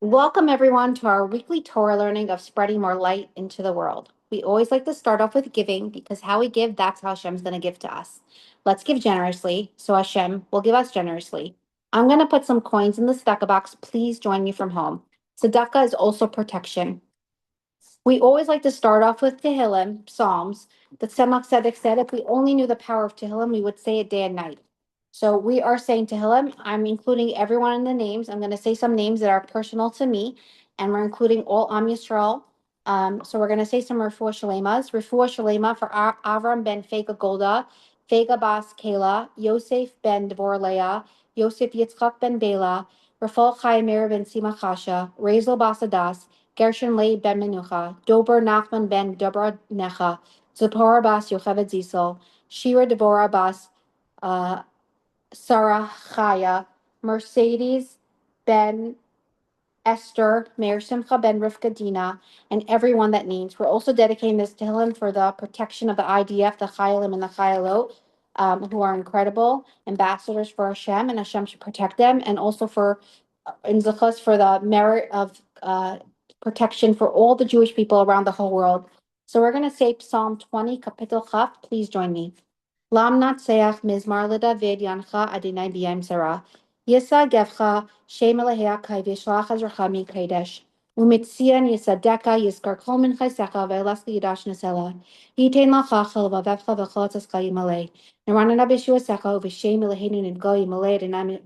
Welcome, everyone, to our weekly Torah learning of spreading more light into the world. We always like to start off with giving because how we give, that's how Hashem's going to give to us. Let's give generously, so Hashem will give us generously. I'm going to put some coins in the tzedakah box. Please join me from home. Tzedakah is also protection. We always like to start off with Tehillim, Psalms. The Tzemach Tzedek said if we only knew the power of Tehillim, we would say it day and night. So we are saying Tehillim. I'm including everyone in the names. I'm going to say some names that are personal to me, and we're including all Am Yisrael. So we're going to say some Refuah Shalemas. Refuah Shalema for Avram ben Fega Golda, Fega Bas Kela, Yosef ben Devor Leah, Yosef Yitzchak ben Bela, Rafal Chaim Meir ben Sima Chasha, Rezel Bas Adas, Gershon Leib ben Menucha, Dober Nachman ben Dobra Necha, Zipporah bas Yocheved Zisel, Shira Devorah bas Sarah Chaya, Mercedes ben Esther, Meir Simcha ben Rivka Dina, and everyone that needs. We're also dedicating this to him for the protection of the IDF, the Chayalim and the Chayalot, who are incredible ambassadors for Hashem, and Hashem should protect them, and also for in Zechus for the merit of protection for all the Jewish people around the whole world. So we're going to say Psalm 20, Kapitel Chaf. Please join me. Lam natseach mizmar leDavid yancha Adonai b'yam sarah. Yisa gevcha shem elahea kai v'yishlach azracha mikodesh. Umitzian yisadeka yiskar kol min chaysecha ve'elas liyidash nesela. Yitain lacha chel v'avevcha v'chol tzescha yimalei. Neranana b'shua secha v'shem elahenu nidgo yimalei Adonai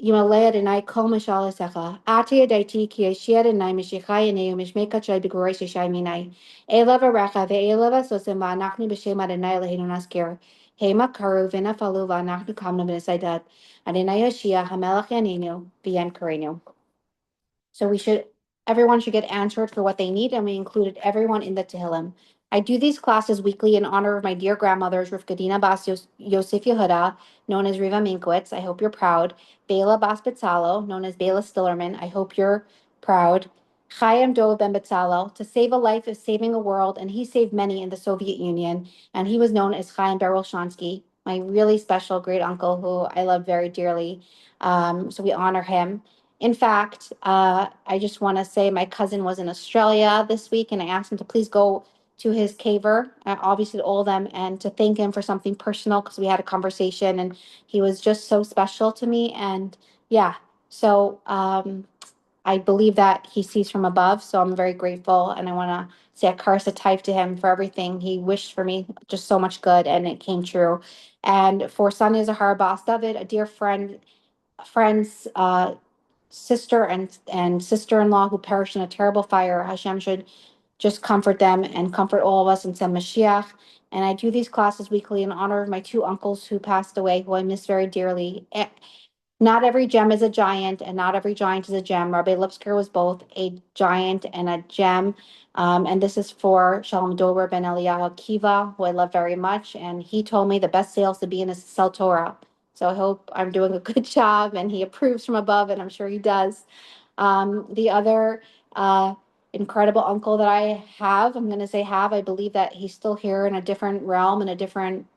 Yimalei Adonai kol mishal esecha. Ati adaiti ki yeshia Adonai mishichai yaneu mishmeka chay b'gorei shishai minai. Elav arecha ve'elav asosim va'anachnu b'shem Adonai Eloheinu naskir. Hema karu v'nafalu va'anachnu kamnu v'nesaidat. Adonai Yoshia hamelach yanenu v'yan karenu. So everyone should get answered for what they need, and we included everyone in the Tehillim. I do these classes weekly in honor of my dear grandmothers, Rivkadina Bas Yosef Yehuda, known as Riva Minkowitz. I hope you're proud. Bela Bas Betzalo, known as Bela Stillerman. I hope you're proud. Chaim Dov Ben Betzalo. To save a life is saving a world, and he saved many in the Soviet Union, and he was known as Chaim Wilshanski, my really special great uncle who I love very dearly. So we honor him. In fact, I just want to say my cousin was in Australia this week, and I asked him to please go to his caver, obviously to all of them, and to thank him for something personal because we had a conversation, and he was just so special to me. And yeah, so I believe that he sees from above, so I'm very grateful, and I want to say a karsa type to him for everything he wished for me, just so much good, and it came true. And for Sonia Zahar Bas David, a dear friend's sister and sister-in-law who perished in a terrible fire. Hashem should just comfort them and comfort all of us and send Mashiach. And I do these classes weekly in honor of my two uncles who passed away, who I miss very dearly. Not every gem is a giant, and not every giant is a gem. Rabbi Lipsker was both a giant and a gem. And this is for Shalom Dober ben Eliyahu Kiva, who I love very much. And he told me the best sales to be in is to sell Torah. So I hope I'm doing a good job, and he approves from above, and I'm sure he does. The other incredible uncle that I have, I'm going to say have, I believe that he's still here in a different realm, in a different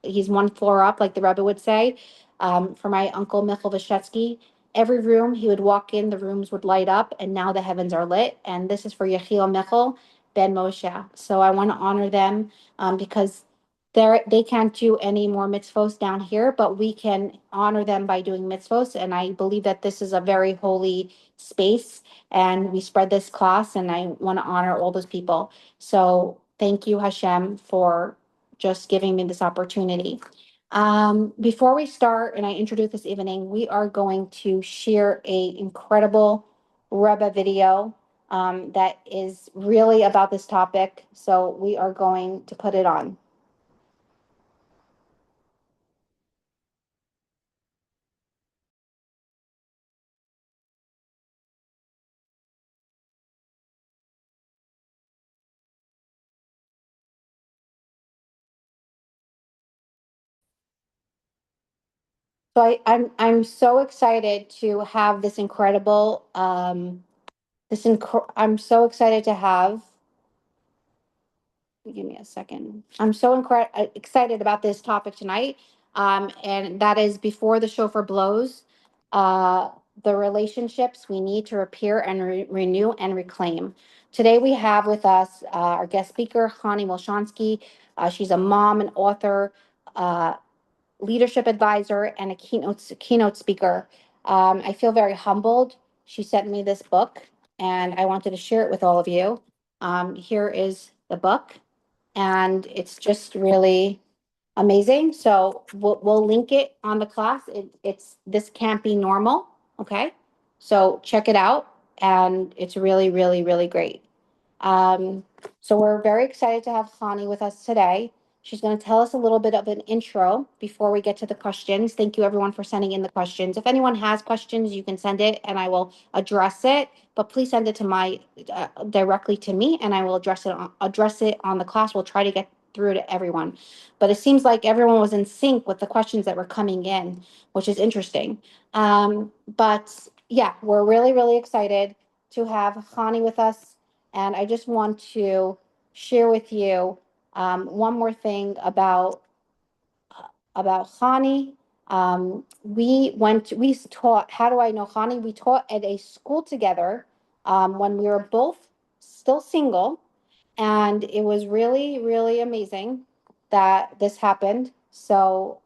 he's one floor up, like the Rebbe would say. For my uncle Michael Vashetsky, every room he would walk in, the rooms would light up, and now the heavens are lit. And this is for Yechiel Michael Ben Moshe. So I want to honor them because they can't do any more mitzvos down here, but we can honor them by doing mitzvos. And I believe that this is a very holy space, and we spread this class, and I want to honor all those people. So thank you, Hashem, for just giving me this opportunity. Before we start and I introduce this evening, we are going to share a incredible Rebbe video that is really about this topic. So we are going to put it on. So I'm so excited to have this incredible I'm so excited to have. Give me a second. I'm so excited about this topic tonight, and that is before the shofar blows. the relationships we need to repair and renew and reclaim. Today we have with us our guest speaker, Chanie Wilshanski. She's a mom, an author, uh, leadership advisor, and a keynote speaker. I feel very humbled. She sent me this book, and I wanted to share it with all of you. Here is the book, and it's just really amazing. So we'll link it on the class. It's This Can't Be Normal. Okay, so check it out, and it's really, really, really great. Um, so we're very excited to have Chanie with us today. She's going to tell us a little bit of an intro before we get to the questions. Thank you everyone for sending in the questions. If anyone has questions, you can send it and I will address it. But please send it to my directly to me, and I will address it on the class. We'll try to get through to everyone. But it seems like everyone was in sync with the questions that were coming in, which is interesting. But yeah, we're really, really excited to have Chanie with us. And I just want to share with you one more thing about Chanie. We taught, how do I know Chanie? We taught at a school together when we were both still single, and it was really, really amazing that this happened. So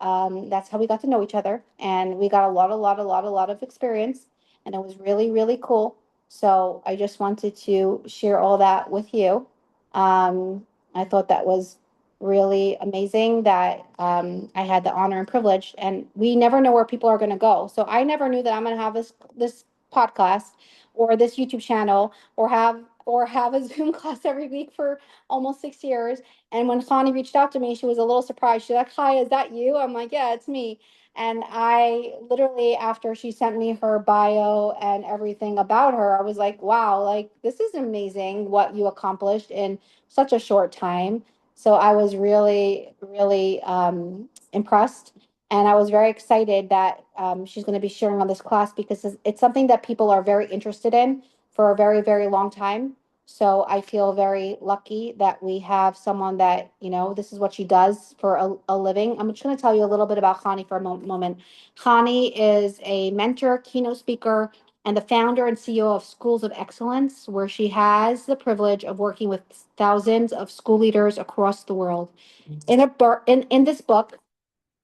that's how we got to know each other, and we got a lot of experience, and it was really, really cool. So I just wanted to share all that with you. I thought that was really amazing that I had the honor and privilege, and we never know where people are going to go. So I never knew that I'm going to have this podcast or this YouTube channel or have a Zoom class every week for almost 6 years. And when Chanie reached out to me, she was a little surprised. She's like, "Hi, is that you?" I'm like, "Yeah, it's me." And I literally, after she sent me her bio and everything about her, I was like, "Wow, like this is amazing what you accomplished in such a short time." So I was really, really impressed. And I was very excited that she's going to be sharing on this class because it's something that people are very interested in for a very, very long time. So I feel very lucky that we have someone that, this is what she does for a living. I'm just going to tell you a little bit about Chanie for a moment. Chanie is a mentor, keynote speaker, and the founder and CEO of Schools of Excellence, where she has the privilege of working with thousands of school leaders across the world. In this book,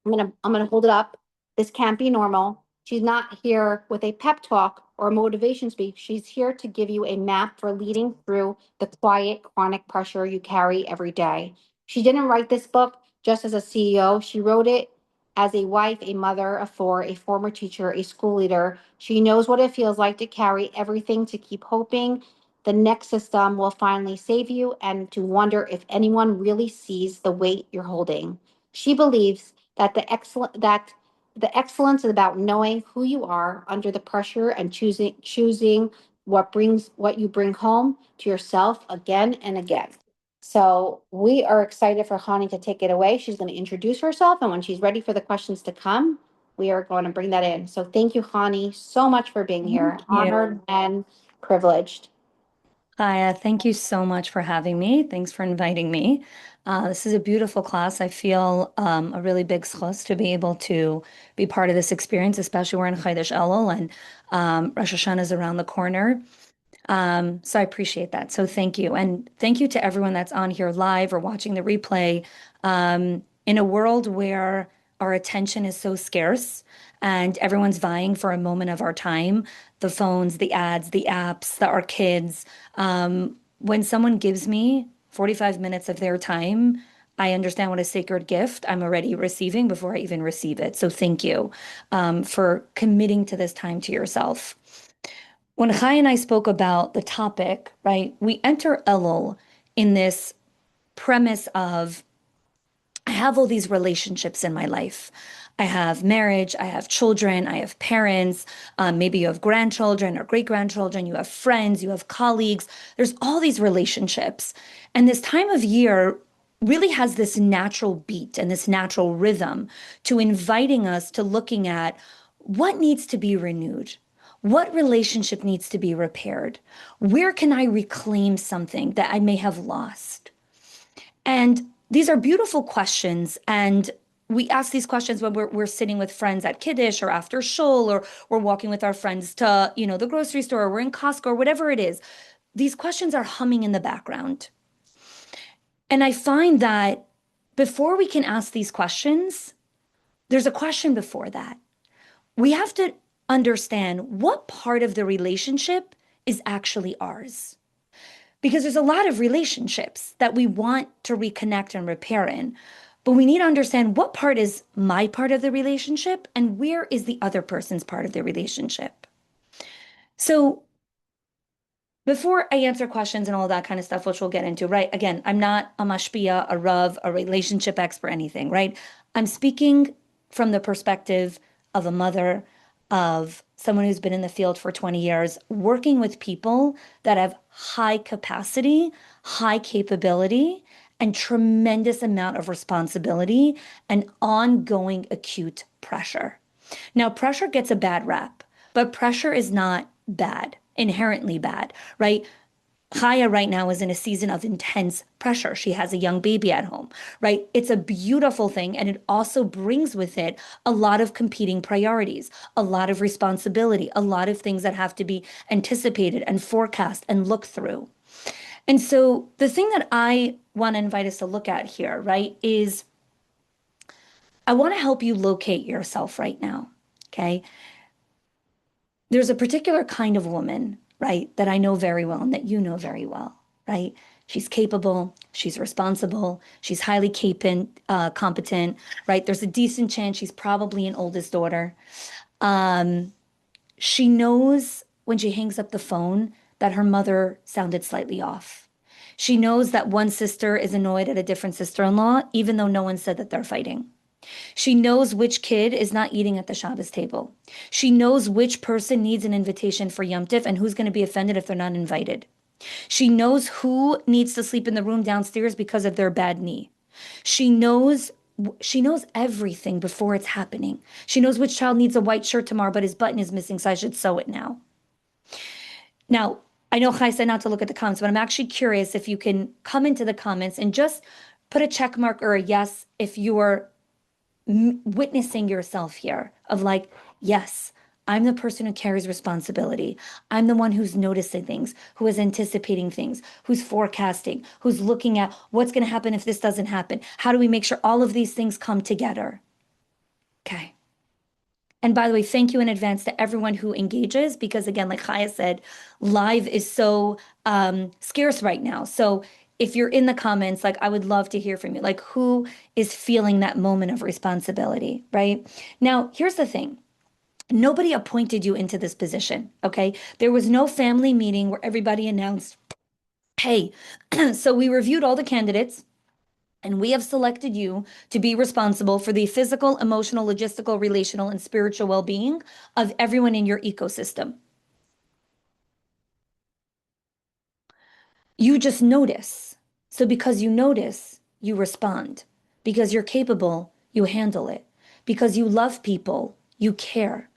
I'm gonna hold it up. This can't be normal. She's not here with a pep talk or a motivation speech. She's here to give you a map for leading through the quiet, chronic pressure you carry every day. She didn't write this book just as a CEO. She wrote it as a wife, a mother of four, a former teacher, a school leader. She knows what it feels like to carry everything, to keep hoping the next system will finally save you, and to wonder if anyone really sees the weight you're holding. She believes that the excellence is about knowing who you are under the pressure and choosing what you bring home to yourself again and again. So we are excited for Chanie to take it away. She's going to introduce herself, and when she's ready for the questions to come, we are going to bring that in. So thank you, Chanie, so much for being here. Thank you. Honored and privileged. Hi, thank you so much for having me. Thanks for inviting me. This is a beautiful class. I feel a really big zchus to be able to be part of this experience, especially we're in Chodesh Elul and Rosh Hashanah is around the corner. So I appreciate that. So thank you. And thank you to everyone that's on here live or watching the replay. In a world where our attention is so scarce and everyone's vying for a moment of our time, the phones, the ads, the apps, our kids, when someone gives me 45 minutes of their time, I understand what a sacred gift I'm already receiving before I even receive it. So thank you for committing to this time to yourself. When Chai and I spoke about the topic, right, we enter Elul in this premise of I have all these relationships in my life. I have marriage, I have children, I have parents, maybe you have grandchildren or great grandchildren, you have friends, you have colleagues. There's all these relationships. And this time of year really has this natural beat and this natural rhythm to inviting us to looking at what needs to be renewed. What relationship needs to be repaired? Where can I reclaim something that I may have lost? And these are beautiful questions. And we ask these questions when we're sitting with friends at Kiddush or after shul, or we're walking with our friends to, the grocery store, or we're in Costco, or whatever it is. These questions are humming in the background. And I find that before we can ask these questions, there's a question before that. We have to understand what part of the relationship is actually ours. Because there's a lot of relationships that we want to reconnect and repair in, but we need to understand what part is my part of the relationship and where is the other person's part of the relationship. So before I answer questions and all that kind of stuff, which we'll get into, right? Again, I'm not a mashpia, a rav, a relationship expert, anything, right? I'm speaking from the perspective of a mother, of someone who's been in the field for 20 years, working with people that have high capacity, high capability, and tremendous amount of responsibility and ongoing acute pressure. Now, pressure gets a bad rap, but pressure is not bad, inherently bad, right? Chaya right now is in a season of intense pressure. She has a young baby at home, right? It's a beautiful thing. And it also brings with it a lot of competing priorities, a lot of responsibility, a lot of things that have to be anticipated and forecast and look through. And so the thing that I want to invite us to look at here, right, is I want to help you locate yourself right now. Okay. There's a particular kind of woman, right, that I know very well and that you know very well, right? She's capable, she's responsible, she's highly competent, right? There's a decent chance she's probably an oldest daughter. Um, she knows when she hangs up the phone that her mother sounded slightly off. She knows that one sister is annoyed at a different sister-in-law, even though no one said that they're fighting. She knows which kid is not eating at the Shabbos table. She knows which person needs an invitation for Yom Tif and who's going to be offended if they're not invited. She knows who needs to sleep in the room downstairs because of their bad knee. She knows she knows everything before it's happening. She knows which child needs a white shirt tomorrow, but his button is missing, so I should sew it now. Now, I know Chai said not to look at the comments, but I'm actually curious if you can come into the comments and just put a check mark or a yes if you're witnessing yourself here of like, yes, I'm the person who carries responsibility. I'm the one who's noticing things, who is anticipating things, who's forecasting, who's looking at what's going to happen if this doesn't happen. How do we make sure all of these things come together? Okay. And by the way, thank you in advance to everyone who engages because, again, like Chaya said, live is so scarce right now. So if you're in the comments, like I would love to hear from you. Like who is feeling that moment of responsibility, right? Now, here's the thing. Nobody appointed you into this position, okay? There was no family meeting where everybody announced, hey, so we reviewed all the candidates. And we have selected you to be responsible for the physical, emotional, logistical, relational, and spiritual well being of everyone in your ecosystem. You just notice. So, because you notice, you respond. Because you're capable, you handle it. Because you love people, you care.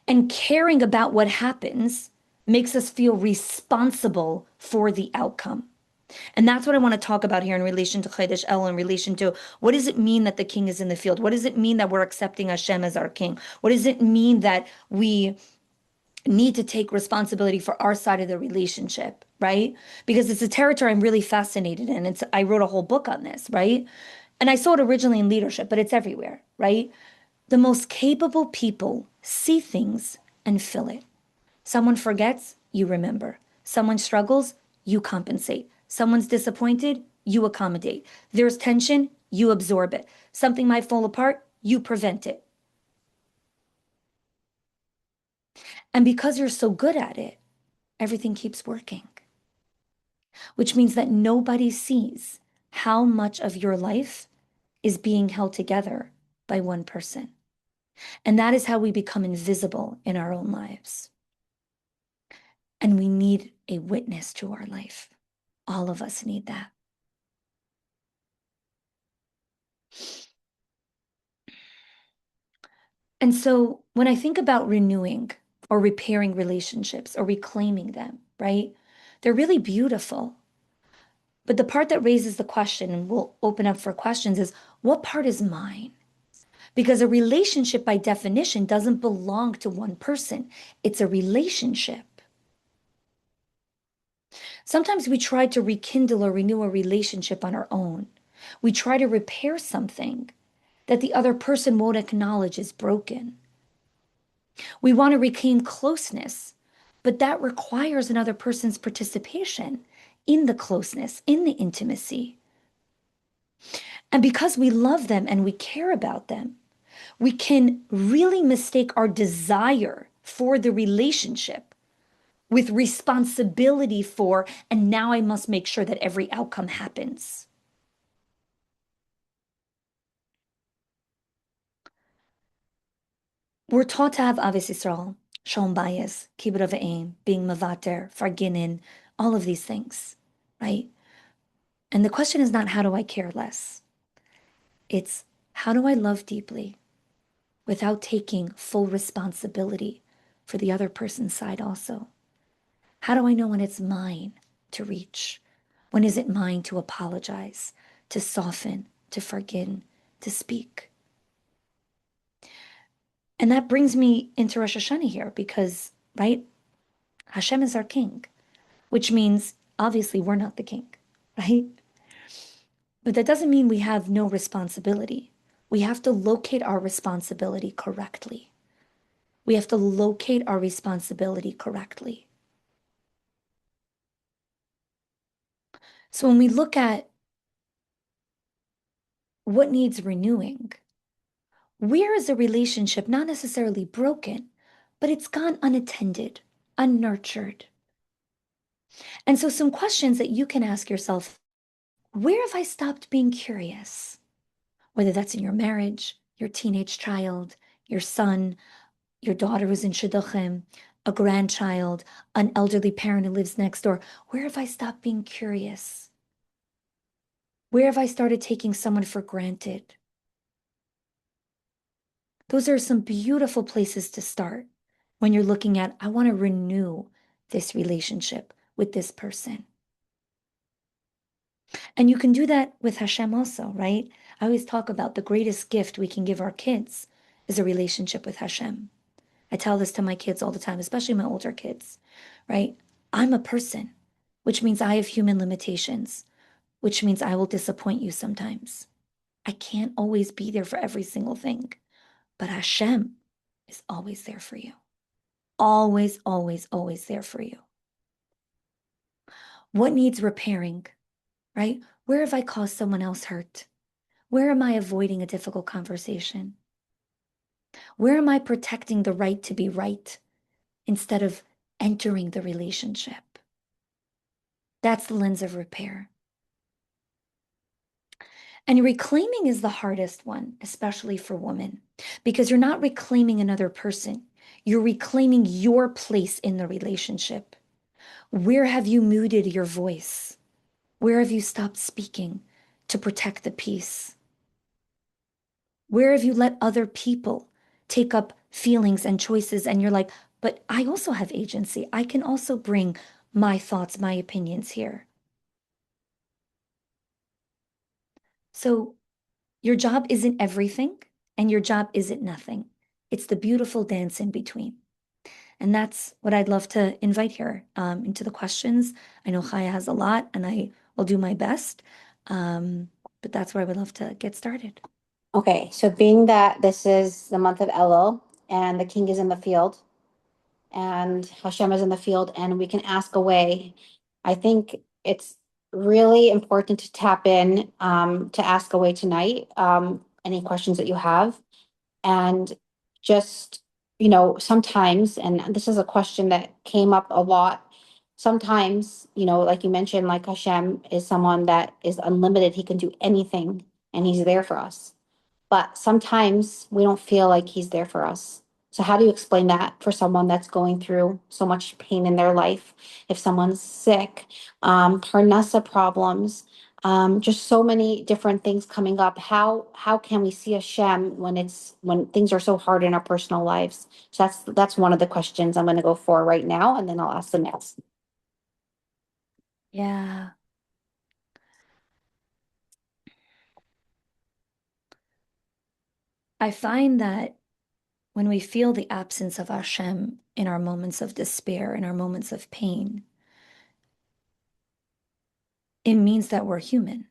And caring about what happens makes us feel responsible for the outcome. And that's what I want to talk about here in relation to Chodesh El, in relation to what does it mean that the king is in the field? What does it mean that we're accepting Hashem as our king? What does it mean that we need to take responsibility for our side of the relationship, right? Because it's a territory I'm really fascinated in. I wrote a whole book on this, right? And I saw it originally in leadership, but it's everywhere, right? The most capable people see things and feel it. Someone forgets, you remember. Someone struggles, you compensate. Someone's disappointed, you accommodate. There's tension, you absorb it. Something might fall apart, you prevent it. And because you're so good at it, everything keeps working, which means that nobody sees how much of your life is being held together by one person. And that is how we become invisible in our own lives. And we need a witness to our life. All of us need that. And so when I think about renewing or repairing relationships or reclaiming them, right? They're really beautiful. But the part that raises the question, and we'll open up for questions, is what part is mine? Because a relationship, by definition, doesn't belong to one person, it's a relationship. Sometimes we try to rekindle or renew a relationship on our own. We try to repair something that the other person won't acknowledge is broken. We want to regain closeness, but that requires another person's participation in the closeness, in the intimacy. And because we love them and we care about them, we can really mistake our desire for the relationship with responsibility for, and now I must make sure that every outcome happens. We're taught to have Aves Yisrael, Shalom Bayis, Kibbut Avim, being Mavater, Farginin, all of these things, right? And the question is not how do I care less? It's how do I love deeply without taking full responsibility for the other person's side also? How do I know when it's mine to reach? When is it mine to apologize, to soften, to forgive, to speak? And that brings me into Rosh Hashanah here because, right, Hashem is our king, which means obviously we're not the king, right? But that doesn't mean we have no responsibility. We have to locate our responsibility correctly. We have to locate our responsibility correctly. So when we look at what needs renewing, where is a relationship not necessarily broken, but it's gone unattended, unnurtured? And so some questions that you can ask yourself, where have I stopped being curious? Whether that's in your marriage, your teenage child, your son, your daughter who's in shidduchim, a grandchild, an elderly parent who lives next door. Where have I stopped being curious? Where have I started taking someone for granted? Those are some beautiful places to start when you're looking at, I want to renew this relationship with this person. And you can do that with Hashem also, right? I always talk about the greatest gift we can give our kids is a relationship with Hashem. I tell this to my kids all the time, especially my older kids, right? I'm a person, which means I have human limitations, which means I will disappoint you sometimes. I can't always be there for every single thing, but Hashem is always there for you. Always, always, always there for you. What needs repairing, right? Where have I caused someone else hurt? Where am I avoiding a difficult conversation? Where am I protecting the right to be right instead of entering the relationship? That's the lens of repair. And reclaiming is the hardest one, especially for women, because you're not reclaiming another person. You're reclaiming your place in the relationship. Where have you muted your voice? Where have you stopped speaking to protect the peace? Where have you let other people take up feelings and choices? And you're like, but I also have agency. I can also bring my thoughts, my opinions here. So your job isn't everything, and your job isn't nothing. It's the beautiful dance in between. And that's what I'd love to invite here into the questions. I know Chaya has a lot, and I will do my best. But that's where I would love to get started. Okay, so being that this is the month of Elul and the king is in the field and Hashem is in the field and we can ask away, I think it's really important to tap in to ask away tonight. Any questions that you have. And just, sometimes, and this is a question that came up a lot. Sometimes, like you mentioned, like Hashem is someone that is unlimited. He can do anything and he's there for us. But sometimes we don't feel like he's there for us. So how do you explain that for someone that's going through so much pain in their life? If someone's sick, parnasa problems, just so many different things coming up. How can we see Hashem when things are so hard in our personal lives? So that's one of the questions I'm going to go for right now, and then I'll ask the next. Yeah. I find that when we feel the absence of Hashem in our moments of despair, in our moments of pain, it means that we're human,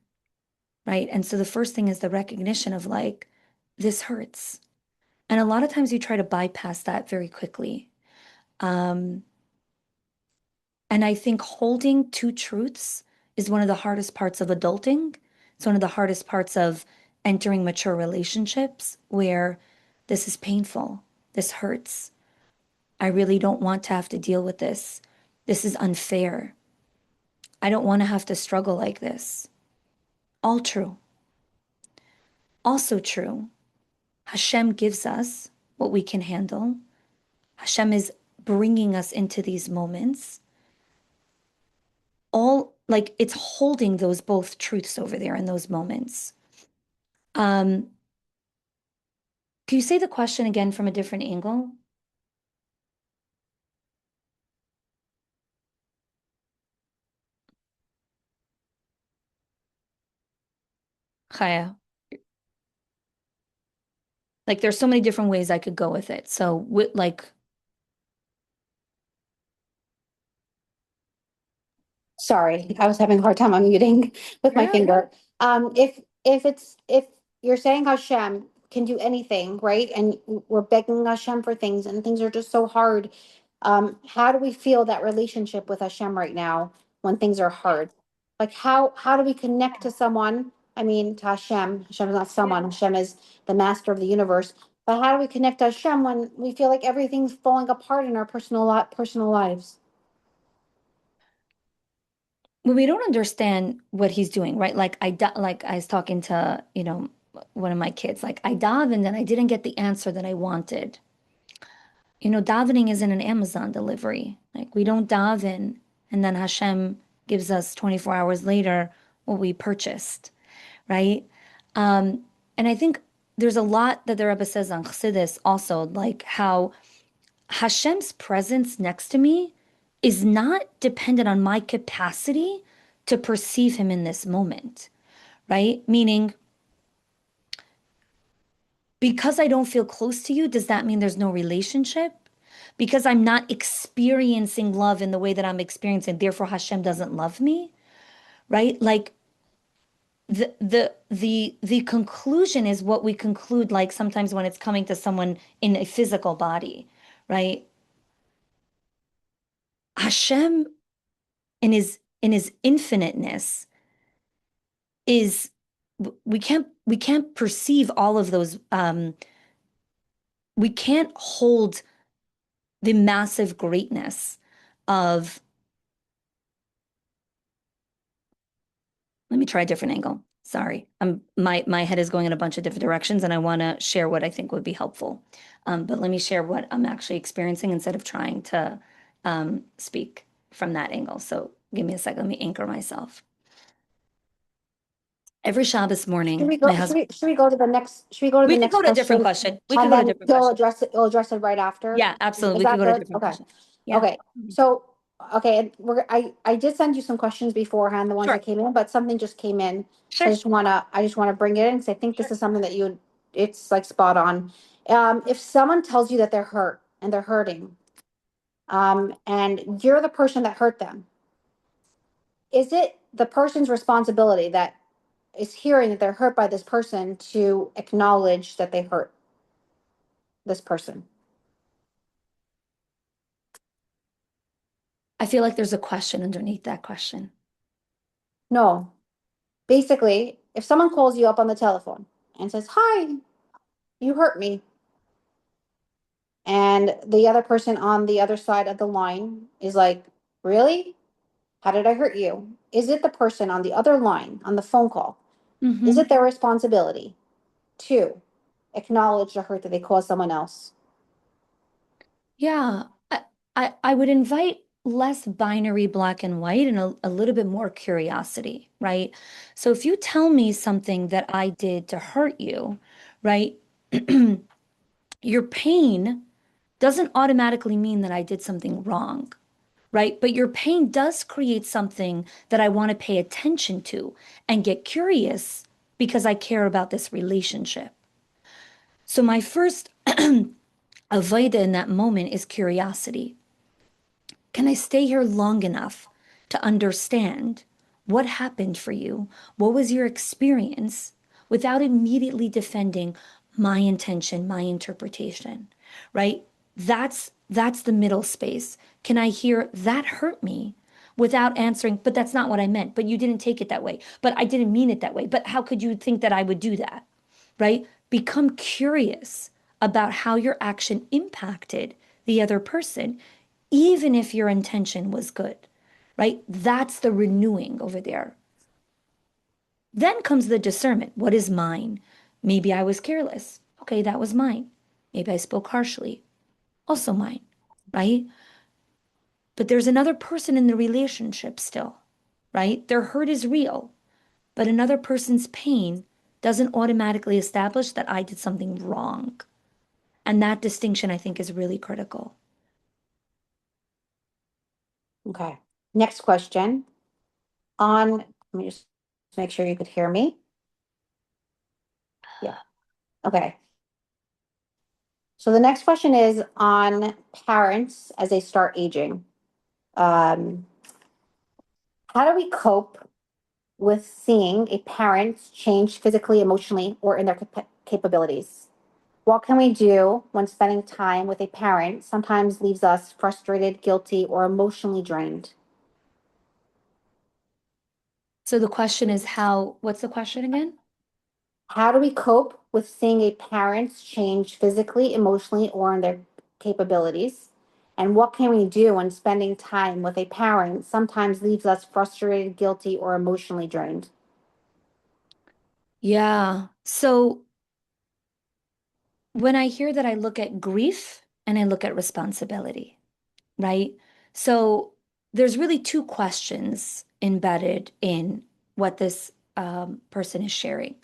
right? And so the first thing is the recognition of like, this hurts. And a lot of times you try to bypass that very quickly. Um, and I think holding two truths is one of the hardest parts of adulting. It's one of the hardest parts of entering mature relationships where this is painful, this hurts. I really don't want to have to deal with this. This is unfair. I don't want to have to struggle like this. All true. Also true. Hashem gives us what we can handle. Hashem is bringing us into these moments. All like it's holding those both truths over there in those moments. Um, can you say the question again from a different angle? Chaya. Like there's so many different ways I could go with it. So with like, Sorry, I was having a hard time unmuting with my yeah, finger. If you're saying Hashem can do anything, right? And we're begging Hashem for things, and things are just so hard. How do we feel that relationship with Hashem right now when things are hard? Like how do we connect to someone? I mean, to Hashem. Hashem is not someone. Hashem is the master of the universe. But how do we connect to Hashem when we feel like everything's falling apart in our personal lives? when we don't understand what he's doing, right? Like I was talking to, one of my kids, like I davened and I didn't get the answer that I wanted. Davening isn't an Amazon delivery. Like we don't daven and then Hashem gives us 24 hours later what we purchased, right? Um, and I think there's a lot that the Rebbe says on Chassidus also, like how Hashem's presence next to me is not dependent on my capacity to perceive him in this moment, right? Meaning, because I don't feel close to you, does that mean there's no relationship? Because I'm not experiencing love in the way that I'm experiencing, therefore Hashem doesn't love me, right? Like the conclusion is what we conclude like sometimes when it's coming to someone in a physical body, right? Hashem in his infiniteness is we can't perceive all of those we can't hold the massive greatness of let me try a different angle. Sorry. My head is going in a bunch of different directions and I want to share what I think would be helpful. But let me share what I'm actually experiencing instead of trying to speak from that angle. So give me a second. Let me anchor myself. Every Shabbos morning, my husband, Should we go to the next, should we go to the we could next go to a different question? question. We could And go to a then different question. you'll address it, you'll address it right after? Yeah, absolutely. Is We could that go to a good? different Okay. question. Yeah. Okay. So, I did send you some questions beforehand, the ones Sure. that came in, but something just came in. So Sure. I just wanna bring it in, because I think this Sure. is something that it's like spot on. If someone tells you that they're hurt and they're hurting, and you're the person that hurt them, is it the person's responsibility that is hearing that they're hurt by this person to acknowledge that they hurt this person? I feel like there's a question underneath that question. No. Basically, if someone calls you up on the telephone and says, "Hi, you hurt me," and the other person on the other side of the line is like, "Really? How did I hurt you?" Is it the person on the other line on the phone call? Is Hmm. it their responsibility to acknowledge the hurt that they caused someone else? Yeah. I would invite less binary black and white and a little bit more curiosity, right? So if you tell me something that I did to hurt you, right? Your pain doesn't automatically mean that I did something wrong, right? But your pain does create something that I want to pay attention to and get curious because I care about this relationship. So my first avoida in that moment is curiosity. Can I stay here long enough to understand what happened for you? What was your experience without immediately defending my intention, my interpretation, right? That's the middle space. Can I hear that hurt me without answering, but that's not what I meant, but you didn't take it that way, but I didn't mean it that way, but how could you think that I would do that, right? Become curious about how your action impacted the other person, even if your intention was good, right? That's the renewing over there. Then comes the discernment. What is mine? Maybe I was careless. Okay, that was mine. Maybe I spoke harshly. Also mine, right? But there's another person in the relationship still, right? Their hurt is real, but another person's pain doesn't automatically establish that I did something wrong. And that distinction, I think, is really critical. Okay. Next question. Let me just make sure you could hear me. Yeah. Okay. So the next question is on parents as they start aging. Um, how do we cope with seeing a parent change physically, emotionally, or in their capabilities? What can we do when spending time with a parent sometimes leaves us frustrated, guilty, or emotionally drained? So the question is what's the question again? How do we cope with seeing a parent change physically, emotionally, or in their capabilities? And what can we do when spending time with a parent sometimes leaves us frustrated, guilty, or emotionally drained? Yeah. So when I hear that, I look at grief and I look at responsibility, right? So there's really two questions embedded in what this person is sharing.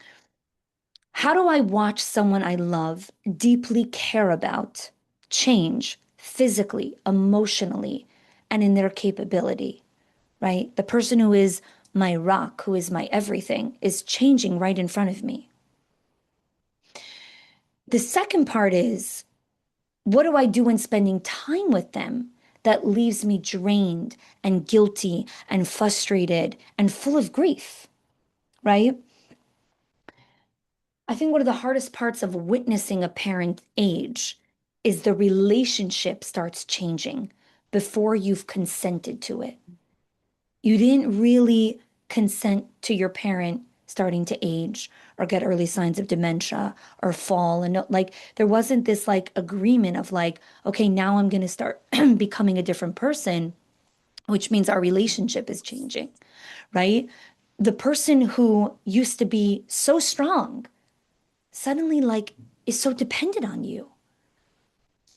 How do I watch someone I love, deeply care about, change physically, emotionally, and in their capability, right? The person who is my rock, who is my everything, is changing right in front of me. The second part is, what do I do when spending time with them that leaves me drained and guilty and frustrated and full of grief, right? I think one of the hardest parts of witnessing a parent age is the relationship starts changing before you've consented to it. You didn't really consent to your parent starting to age or get early signs of dementia or fall, and like there wasn't this like agreement of like, okay, now I'm going to start becoming a different person, which means our relationship is changing, right? The person who used to be so strong suddenly like is so dependent on you,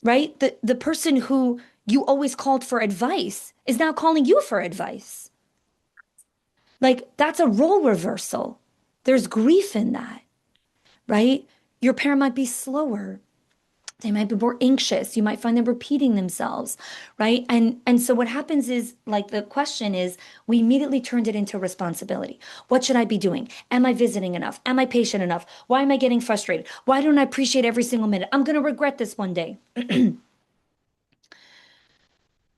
right? The person who you always called for advice is now calling you for advice. Like that's a role reversal. There's grief in that, right? Your parent might be slower. They might be more anxious. You might find them repeating themselves, right? And so what happens is like the question is we immediately turned it into responsibility. What should I be doing? Am I visiting enough? Am I patient enough? Why am I getting frustrated? Why don't I appreciate every single minute? I'm going to regret this one day.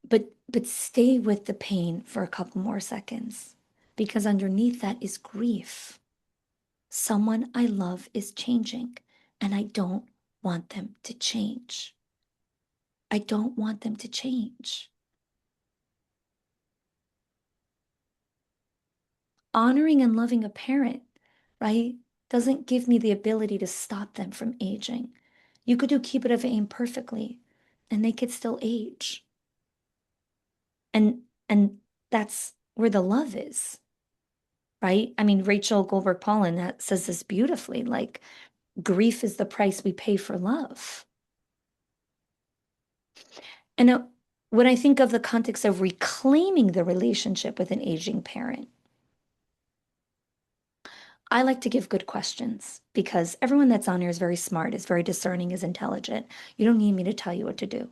But stay with the pain for a couple more seconds because underneath that is grief. Someone I love is changing, and I don't want them to change. I don't want them to change. Honoring and loving a parent, right, doesn't give me the ability to stop them from aging. You could do Kibbutz of aim perfectly, and they could still age. And that's where the love is, right? I mean, Rachel Goldberg Paulin that says this beautifully, like grief is the price we pay for love. And when I think of the context of reclaiming the relationship with an aging parent, I like to give good questions because everyone that's on here is very smart, is very discerning, is intelligent. You don't need me to tell you what to do.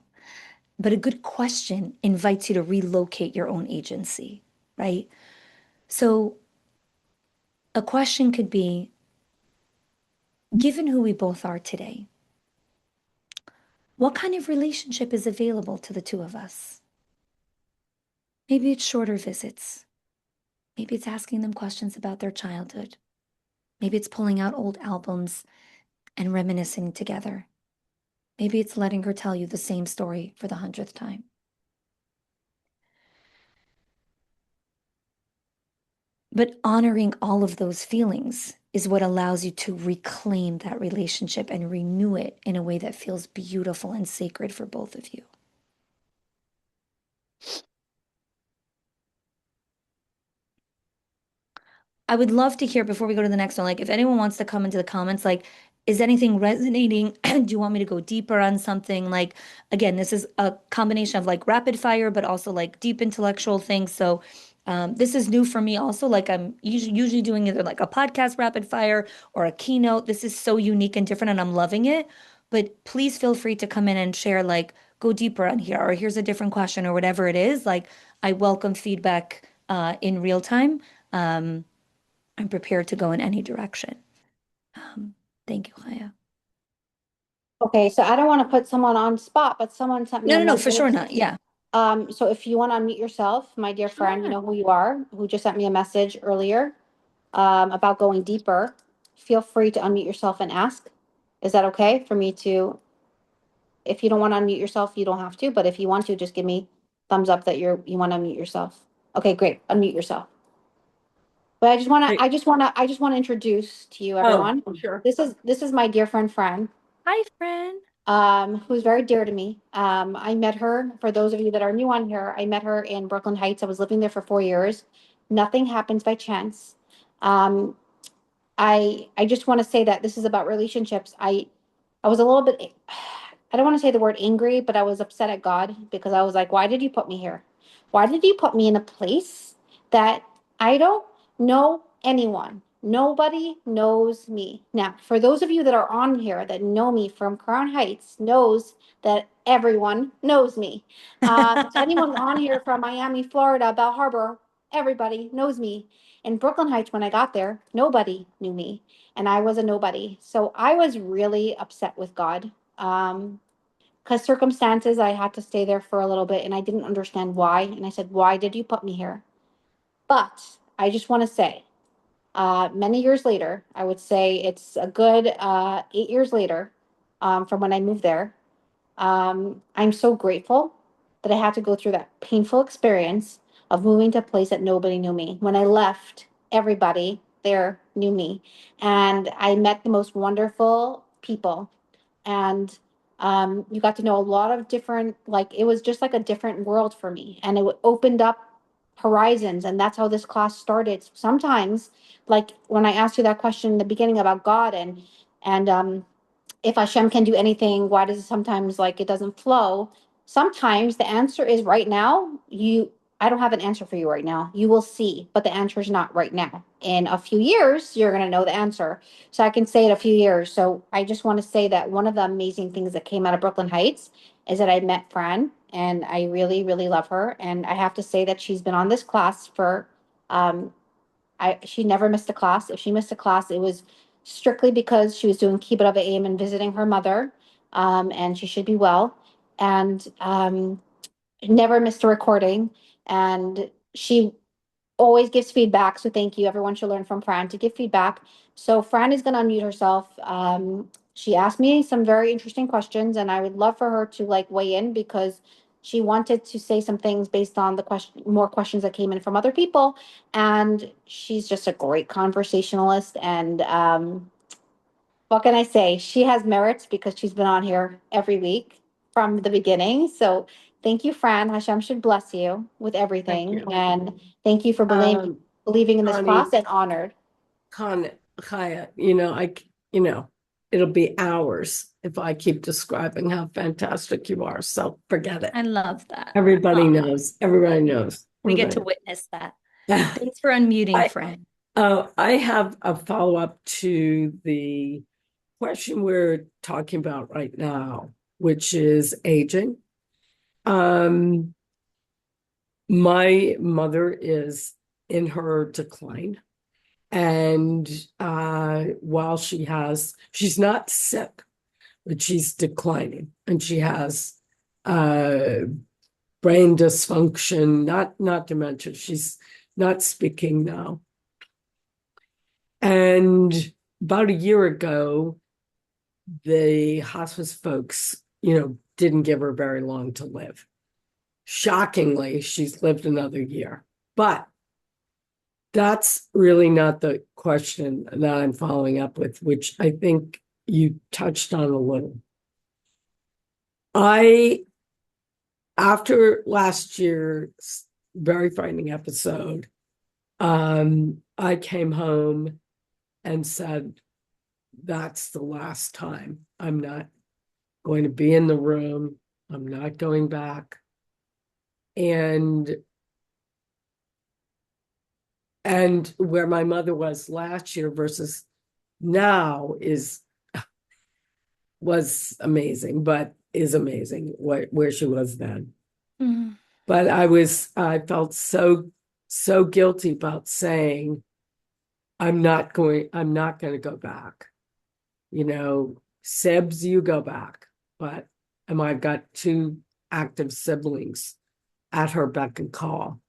But a good question invites you to relocate your own agency, right? So a question could be, given who we both are today, What kind of relationship is available to the two of us? Maybe it's shorter visits. Maybe it's asking them questions about their childhood. Maybe it's pulling out old albums and reminiscing together. Maybe it's letting her tell you the same story for the 100th time. But honoring all of those feelings is what allows you to reclaim that relationship and renew it in a way that feels beautiful and sacred for both of you. I would love to hear before we go to the next one, like if anyone wants to come into the comments, like, is anything resonating? Do you want me to go deeper on something? Like, again, this is a combination of like rapid fire, but also like deep intellectual things. So, this is new for me also. Like, I'm usually doing either like a podcast rapid fire or a keynote. This is so unique and different, and I'm loving it. But please feel free to come in and share, like, go deeper on here, or here's a different question, or whatever it is. Like, I welcome feedback in real time. Um, I'm prepared to go in any direction. Um, Thank you, Chaya. Okay, so I don't want to put someone on spot, but someone sent me No, a no, no, for sure message. not. Yeah. So if you want to unmute yourself, my dear friend, you Sure. know who you are, who just sent me a message earlier, about going deeper, feel free to unmute yourself and ask. Is that okay for me to, if you don't want to unmute yourself, you don't have to, but if you want to, just give me thumbs up that you want to unmute yourself. Okay, great. Unmute yourself. But Great. I just want to introduce to you Oh, everyone. sure. This is my dear friend Fran, Hi, friend. who's very dear to me. I met her, for those of you that are new on here, I met her in Brooklyn Heights. I was living there for 4 years. Nothing happens by chance. Um, I just want to say that this is about relationships. I was a little bit, I don't want to say the word angry, but I was upset at God because I was like, why did you put me here? Why did you put me in a place that I don't know anyone? Nobody knows me. Now, for those of you that are on here that know me from Crown Heights, knows that everyone knows me. To anyone on here from Miami, Florida, Bell Harbor, everybody knows me. In Brooklyn Heights, when I got there, nobody knew me and I was a nobody. So I was really upset with God. Because circumstances, I had to stay there for a little bit and I didn't understand why. And I said, why did you put me here? But I just want to say, many years later, I would say it's a good 8 years later, from when I moved there. I'm so grateful that I had to go through that painful experience of moving to a place that nobody knew me. When I left, everybody there knew me. And I met the most wonderful people. And you got to know a lot of different, like, it was just like a different world for me. And it opened up horizons. And that's how this class started. Sometimes, like when I asked you that question in the beginning about God and if Hashem can do anything, why does it sometimes like it doesn't flow? Sometimes the answer is right now. I don't have an answer for you right now. You will see, but the answer is not right now. In a few years, you're going to know the answer. So I can say it a few years. So I just want to say that one of the amazing things that came out of Brooklyn Heights is that I met Fran and I really, really love her. And I have to say that she's been on this class for um, she never missed a class. If she missed a class, it was strictly because she was doing Kibbutz Aim and visiting her mother, and she should be well. And never missed a recording. And she always gives feedback. So thank you. Everyone should learn from Fran to give feedback. So Fran is going to unmute herself. She asked me some very interesting questions, and I would love for her to like weigh in because she wanted to say some things based on the more questions that came in from other people. And she's just a great conversationalist. And what can I say? She has merits because she's been on here every week from the beginning. So thank you, Fran. Hashem should bless you with Thank everything. you. And thank you for Um, believing in this class Connie, and honored. Chaya, it'll be hours if I keep describing how fantastic you are. So forget it. I love that. Everybody Aw, knows. Everybody knows. we get to Everybody. witness that. Thanks for unmuting, I friend. I have a follow-up to the question we're talking about right now, which is aging. Um, my mother is in her decline. And while she's not sick, but she's declining, and she has brain dysfunction, not dementia. She's not speaking now. And about a year ago, the hospice folks, didn't give her very long to live. Shockingly, she's lived another year. But that's really not the question that I'm following up with, which I think you touched on a little. After last year's very frightening episode, I came home and said, that's the last time. I'm not going to be in the room. I'm not going back. And where my mother was last year versus now was amazing, but is amazing where she was then. Mm. But I felt so guilty about saying, I'm not going to go back. Sibs, you go back. But I've got two active siblings at her beck and call.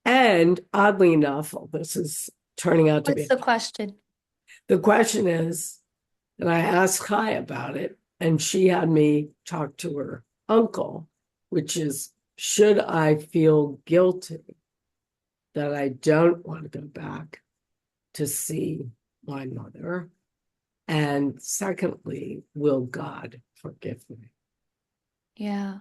And oddly enough, this is turning out to be. What's the question? The question is, and I asked Kai about it, and she had me talk to her uncle, which is, should I feel guilty that I don't want to go back to see my mother? And secondly, will God forgive me? Yeah.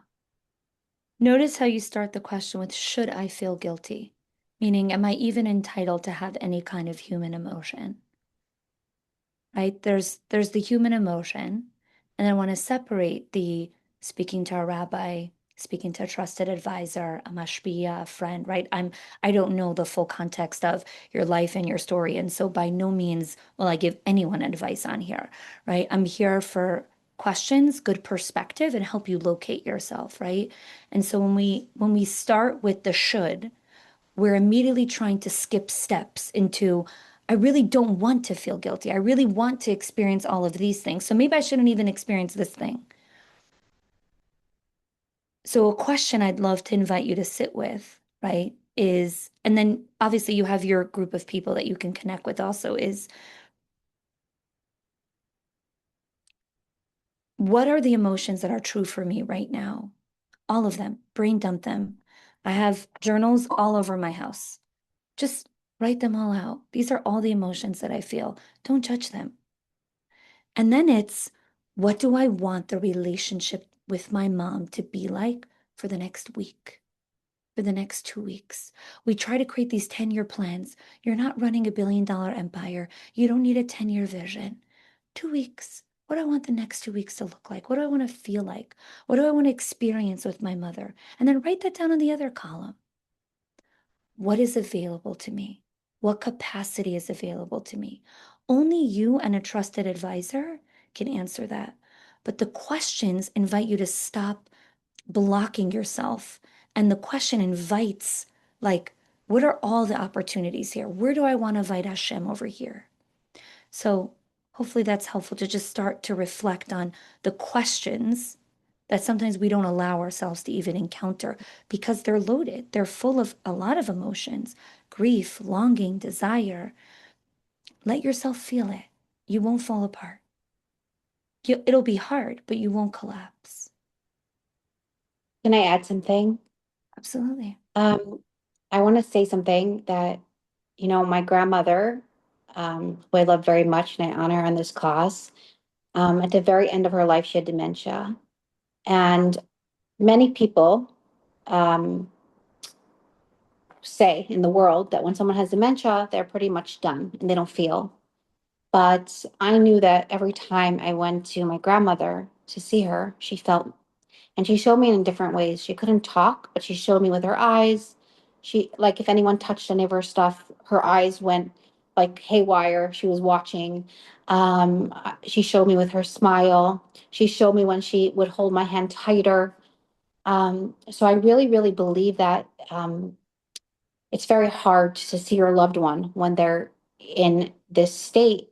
Notice how you start the question with, should I feel guilty? Meaning, am I even entitled to have any kind of human emotion? Right? There's the human emotion, and I want to separate the speaking to a rabbi, speaking to a trusted advisor, a mashpia, a friend, right? I don't know the full context of your life and your story, and so by no means will I give anyone advice on here, right? I'm here for questions, good perspective, and help you locate yourself, right? And so when we start with the should, we're immediately trying to skip steps into, I really don't want to feel guilty. I really want to experience all of these things. So maybe I shouldn't even experience this thing. So a question I'd love to invite you to sit with, right, is, and then obviously you have your group of people that you can connect with also, is what are the emotions that are true for me right now? All of them, brain dump them. I have journals all over my house. Just write them all out. These are all the emotions that I feel. Don't judge them. And then it's, what do I want the relationship with my mom to be like for the next week, for the next 2 weeks? We try to create these 10-year plans. You're not running a billion-dollar empire. You don't need a 10-year vision. 2 weeks. What do I want the next 2 weeks to look like? What do I want to feel like? What do I want to experience with my mother? And then write that down on the other column. What is available to me? What capacity is available to me? Only you and a trusted advisor can answer that. But the questions invite you to stop blocking yourself. And the question invites, like, what are all the opportunities here? Where do I want to invite Hashem over here? So hopefully that's helpful to just start to reflect on the questions that sometimes we don't allow ourselves to even encounter because they're loaded. They're full of a lot of emotions, grief, longing, desire. Let yourself feel it. You won't fall apart. It'll be hard, but you won't collapse. Can I add something? Absolutely. I want to say something that, my grandmother, who I love very much and I honor her in this class, at the very end of her life, she had dementia. And many people say in the world that when someone has dementia, they're pretty much done and they don't feel. But I knew that every time I went to my grandmother to see her, she felt. And she showed me in different ways. She couldn't talk, but she showed me with her eyes. She, like, if anyone touched any of her stuff, her eyes went like haywire. She was watching. She showed me with her smile. She showed me when she would hold my hand tighter. So I really, really believe that it's very hard to see your loved one when they're in this state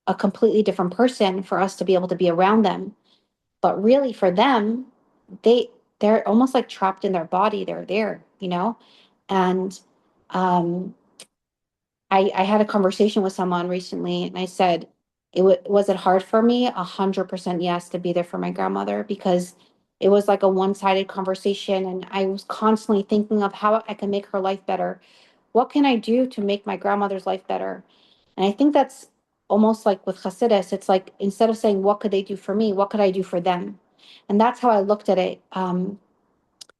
a completely different person for us to be able to be around them. But really for them, they they're almost like trapped in their body. They're there, you know? And um I had a conversation with someone recently and I said, was it hard for me? 100% yes, to be there for my grandmother, because it was like a one-sided conversation and I was constantly thinking of how I can make her life better. What can I do to make my grandmother's life better? And I think that's almost like with Hasidus, it's like instead of saying, what could they do for me? What could I do for them? And that's how I looked at it.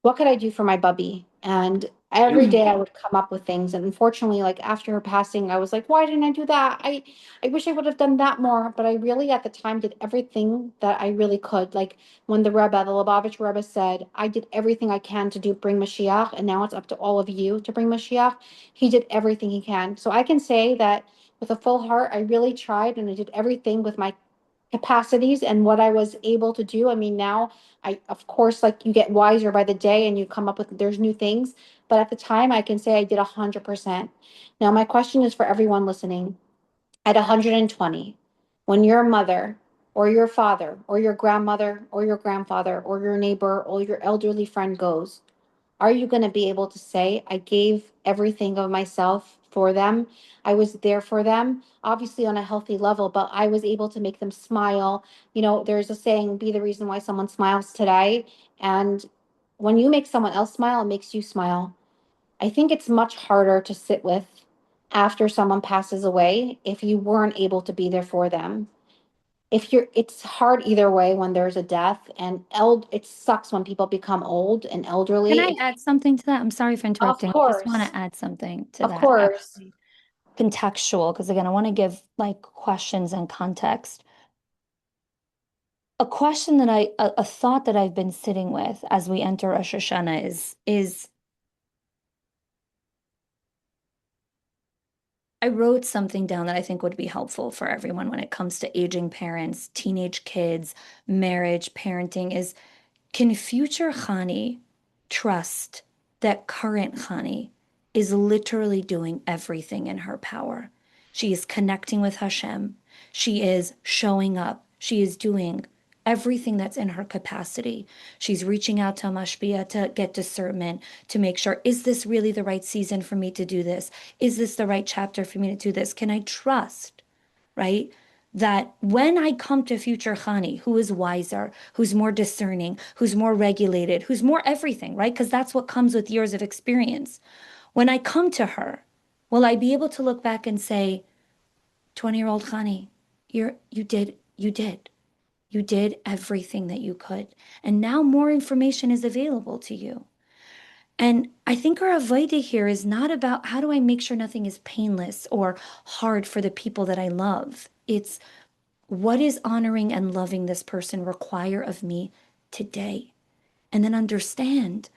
What could I do for my bubby? And every day I would come up with things. And unfortunately, like after her passing, I was like, why didn't I do that? I wish I would have done that more. But I really at the time did everything that I really could. Like when the Lubavitch Rebbe said, I did everything I can to bring Mashiach, and now it's up to all of you to bring Mashiach. He did everything he can. So I can say that with a full heart, I really tried and I did everything with my capacities and what I was able to do. I mean, now I, of course, like you get wiser by the day and you come up with, there's new things. But at the time, I can say I did 100%. Now, my question is for everyone listening at 120, when your mother or your father or your grandmother or your grandfather or your neighbor or your elderly friend goes, are you going to be able to say, I gave everything of myself for them? I was there for them, obviously on a healthy level, but I was able to make them smile. You know, there's a saying, be the reason why someone smiles today. And when you make someone else smile, it makes you smile. I think it's much harder to sit with after someone passes away if you weren't able to be there for them. If you're, it's hard either way when there's a death, and it sucks when people become old and Can elderly. I add something to that? I'm sorry for Of interrupting. I just want course. to add something to Of that, course. actually, contextual, because again, I want to give like questions and context. A question that a thought that I've been sitting with as we enter Rosh Hashanah is I wrote something down that I think would be helpful for everyone when it comes to aging parents, teenage kids, marriage, parenting is, can future Chanie trust that current Chanie is literally doing everything in her power? She is connecting with Hashem. She is showing up. She is doing everything that's in her capacity. She's reaching out to Mashpia to get discernment, to make sure, is this really the right season for me to do this? Is this the right chapter for me to do this? Can I trust, right? That when I come to future Chanie, who is wiser, who's more discerning, who's more regulated, who's more everything, right? Because that's what comes with years of experience. When I come to her, will I be able to look back and say, 20-year-old Chanie, you did everything that you could. And now more information is available to you. And I think our avodah here is not about how do I make sure nothing is painless or hard for the people that I love. It's what is honoring and loving this person require of me today? And then understand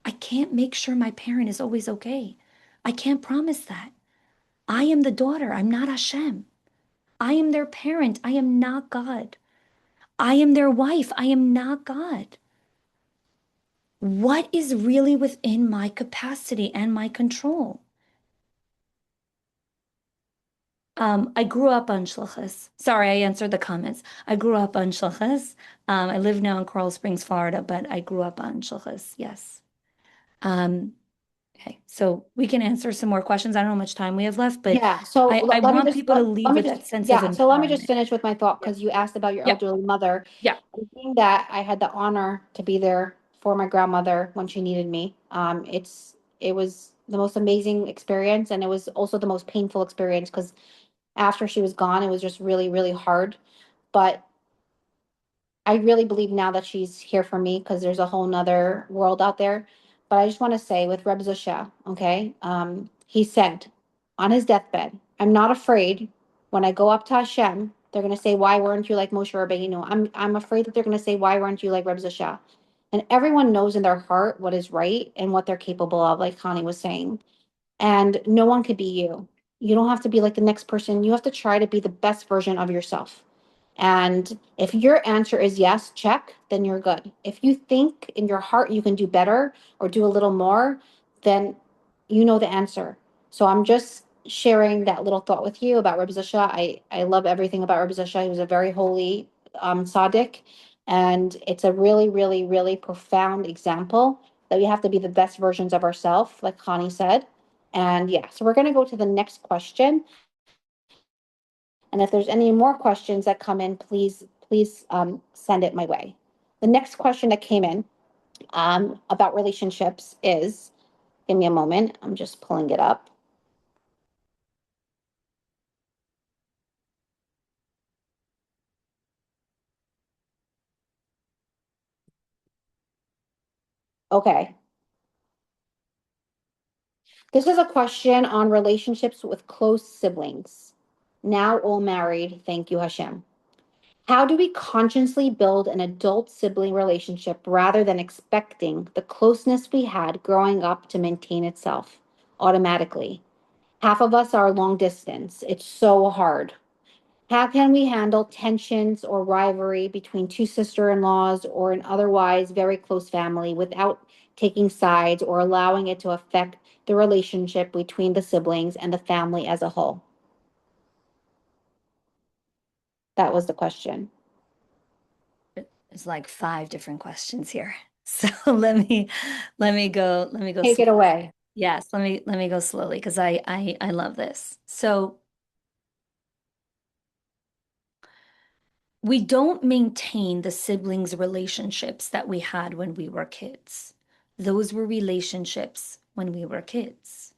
I can't make sure my parent is always okay. I can't promise that. I am the daughter. I'm not Hashem. I am their parent. I am not God. I am their wife. I am not God. What is really within my capacity and my control? I grew up on shluchas. Sorry, I answered the comments. I grew up on shluchas. I live now in Coral Springs, Florida, but I grew up on shluchas. Yes. Okay, so we can answer some more questions. I don't know how much time we have left, but Yeah. So I let me want just people to let leave me with just that sense of yeah. So let me just empowerment. finish with my thought Yeah, because you asked about your yeah, elderly mother. yeah. I think that I had the honor to be there for my grandmother when she needed me. It was the most amazing experience, and it was also the most painful experience because after she was gone, it was just really really hard. But I really believe now that she's here for me because there's a whole nother world out there. But I just want to say with Reb Zosha, okay, he said on his deathbed, I'm not afraid when I go up to Hashem, they're going to say, why weren't you like Moshe Rabbeinu? I'm afraid that they're going to say, why weren't you like Reb Zosha? And everyone knows in their heart what is right and what they're capable of, like Connie was saying. And no one could be you. You don't have to be like the next person. You have to try to be the best version of yourself. And if your answer is yes, check, then you're good. If you think in your heart you can do better or do a little more, then you know the answer. So I'm just sharing that little thought with you about Reb Zisha. I love everything about Reb Zisha. He was a very holy tzaddik, and it's a really, really, really profound example that we have to be the best versions of ourselves, like Chanie said. And yeah, so we're going to go to the next question. And if there's any more questions that come in, please send it my way. The next question that came in about relationships is, give me a moment. I'm just pulling it up. Okay. This is a question on relationships with close siblings. Now all married, thank you, Hashem. How do we consciously build an adult sibling relationship rather than expecting the closeness we had growing up to maintain itself automatically? Half of us are long distance. It's so hard. How can we handle tensions or rivalry between two sister-in-laws or an otherwise very close family without taking sides or allowing it to affect the relationship between the siblings and the family as a whole? That was the question. There's like five different questions here. So let me go Take it slowly. away. Yes, let me go slowly because I love this. So we don't maintain the siblings relationships that we had when we were kids. Those were relationships when we were kids.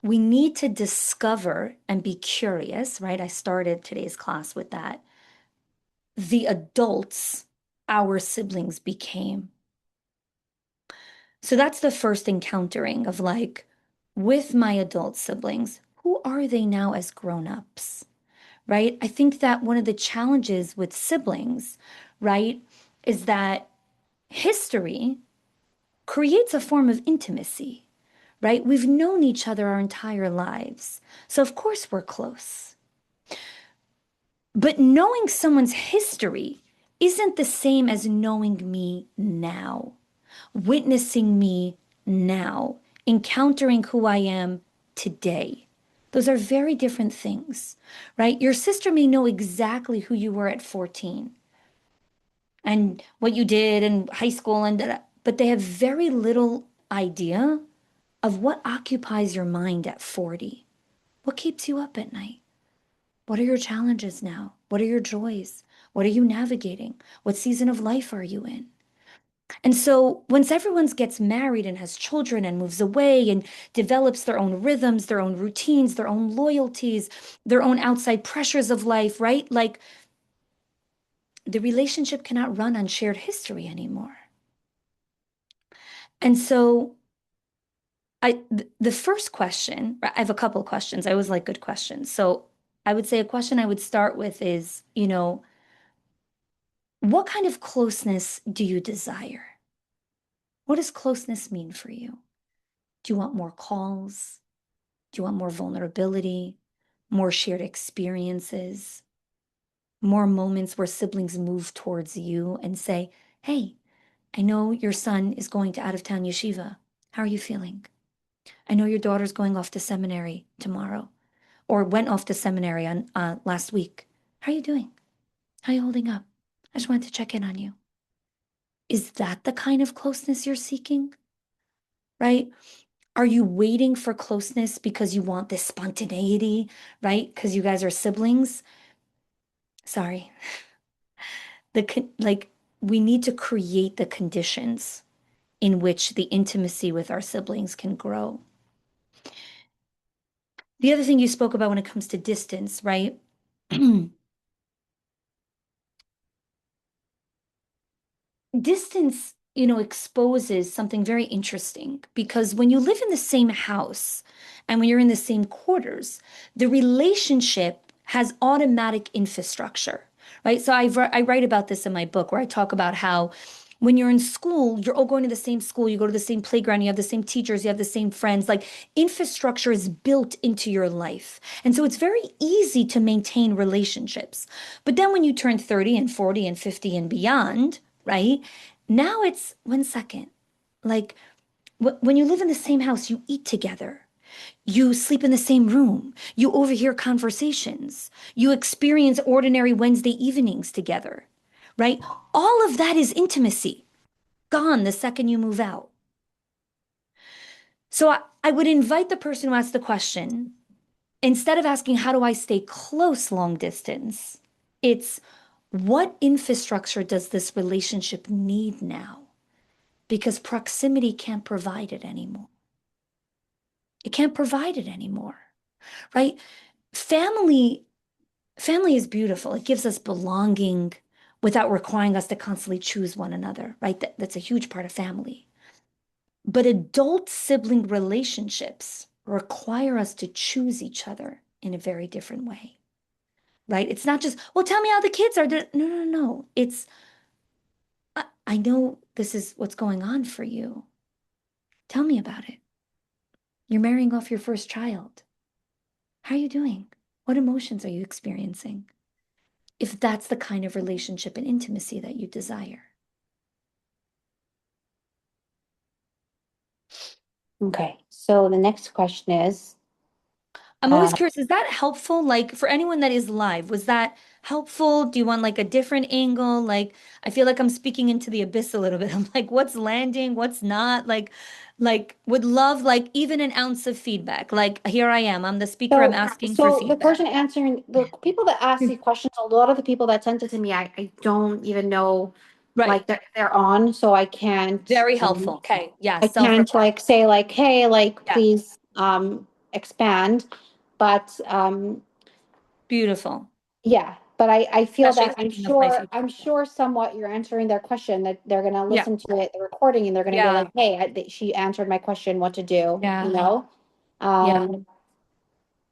We need to discover and be curious, right? I started today's class with that. The adults our siblings became. So that's the first encountering of like, with my adult siblings, who are they now as grown-ups, right? I think that one of the challenges with siblings, right, is that history creates a form of intimacy, right? We've known each other our entire lives. So of course we're close. But knowing someone's history isn't the same as knowing me now, witnessing me now, encountering who I am today. Those are very different things, right? Your sister may know exactly who you were at 14 and what you did in high school, but they have very little idea of what occupies your mind at 40. What keeps you up at night? What are your challenges now? What are your joys? What are you navigating? What season of life are you in? And so once everyone gets married and has children and moves away and develops their own rhythms, their own routines, their own loyalties, their own outside pressures of life, right? Like the relationship cannot run on shared history anymore. And so the first question, I have a couple of questions. I always like good questions. So I would say a question I would start with is, what kind of closeness do you desire? What does closeness mean for you? Do you want more calls? Do you want more vulnerability, more shared experiences, more moments where siblings move towards you and say, hey, I know your son is going to out of town yeshiva. How are you feeling? I know your daughter's going off to seminary tomorrow or went off to seminary on last week. How are you doing? How are you holding up? I just wanted to check in on you. Is that the kind of closeness you're seeking? Right? Are you waiting for closeness because you want this spontaneity, right? Because you guys are siblings? Sorry. Like we need to create the conditions in which the intimacy with our siblings can grow. The other thing you spoke about when it comes to distance, right? Distance, exposes something very interesting because when you live in the same house and when you're in the same quarters, the relationship has automatic infrastructure, right? So I write about this in my book where I talk about how when you're in school, you're all going to the same school, you go to the same playground, you have the same teachers, you have the same friends. Like infrastructure is built into your life. And so it's very easy to maintain relationships. But then when you turn 30 and 40 and 50 and beyond, right? Now it's 1 second. Like when you live in the same house, you eat together. You sleep in the same room. You overhear conversations. You experience ordinary Wednesday evenings together, right? All of that is intimacy, gone the second you move out. So I would invite the person who asked the question, instead of asking, how do I stay close long distance? It's, what infrastructure does this relationship need now? Because proximity can't provide it anymore. It can't provide it anymore, right? Family is beautiful. It gives us belonging without requiring us to constantly choose one another, right? That's a huge part of family. But adult sibling relationships require us to choose each other in a very different way, right? It's not just, well, tell me how the kids are. No, no, no. It's, I know this is what's going on for you. Tell me about it. You're marrying off your first child. How are you doing? What emotions are you experiencing? If that's the kind of relationship and intimacy that you desire. Okay, so the next question is, I'm always curious, is that helpful? Like for anyone that is live, was that helpful? Do you want like a different angle? Like I feel like I'm speaking into the abyss a little bit. I'm like, what's landing? What's not? Like would love like even an ounce of feedback. Like here I am. I'm the speaker. I'm asking for so the feedback. person answering, the people that ask these questions, a lot of the people that sent it to me, I don't even know, Right. like they're on, so Very helpful. Okay. Yeah. I can't Self-reflect. like say like, hey, like Yeah. please expand, but Beautiful. yeah, but I feel Especially that thinking of my I'm future. sure somewhat you're answering their question, that they're gonna Yeah. listen to it, the recording, and they're gonna go Yeah. like, hey, she answered my question, what to do, you Yeah. know? Yeah. Um,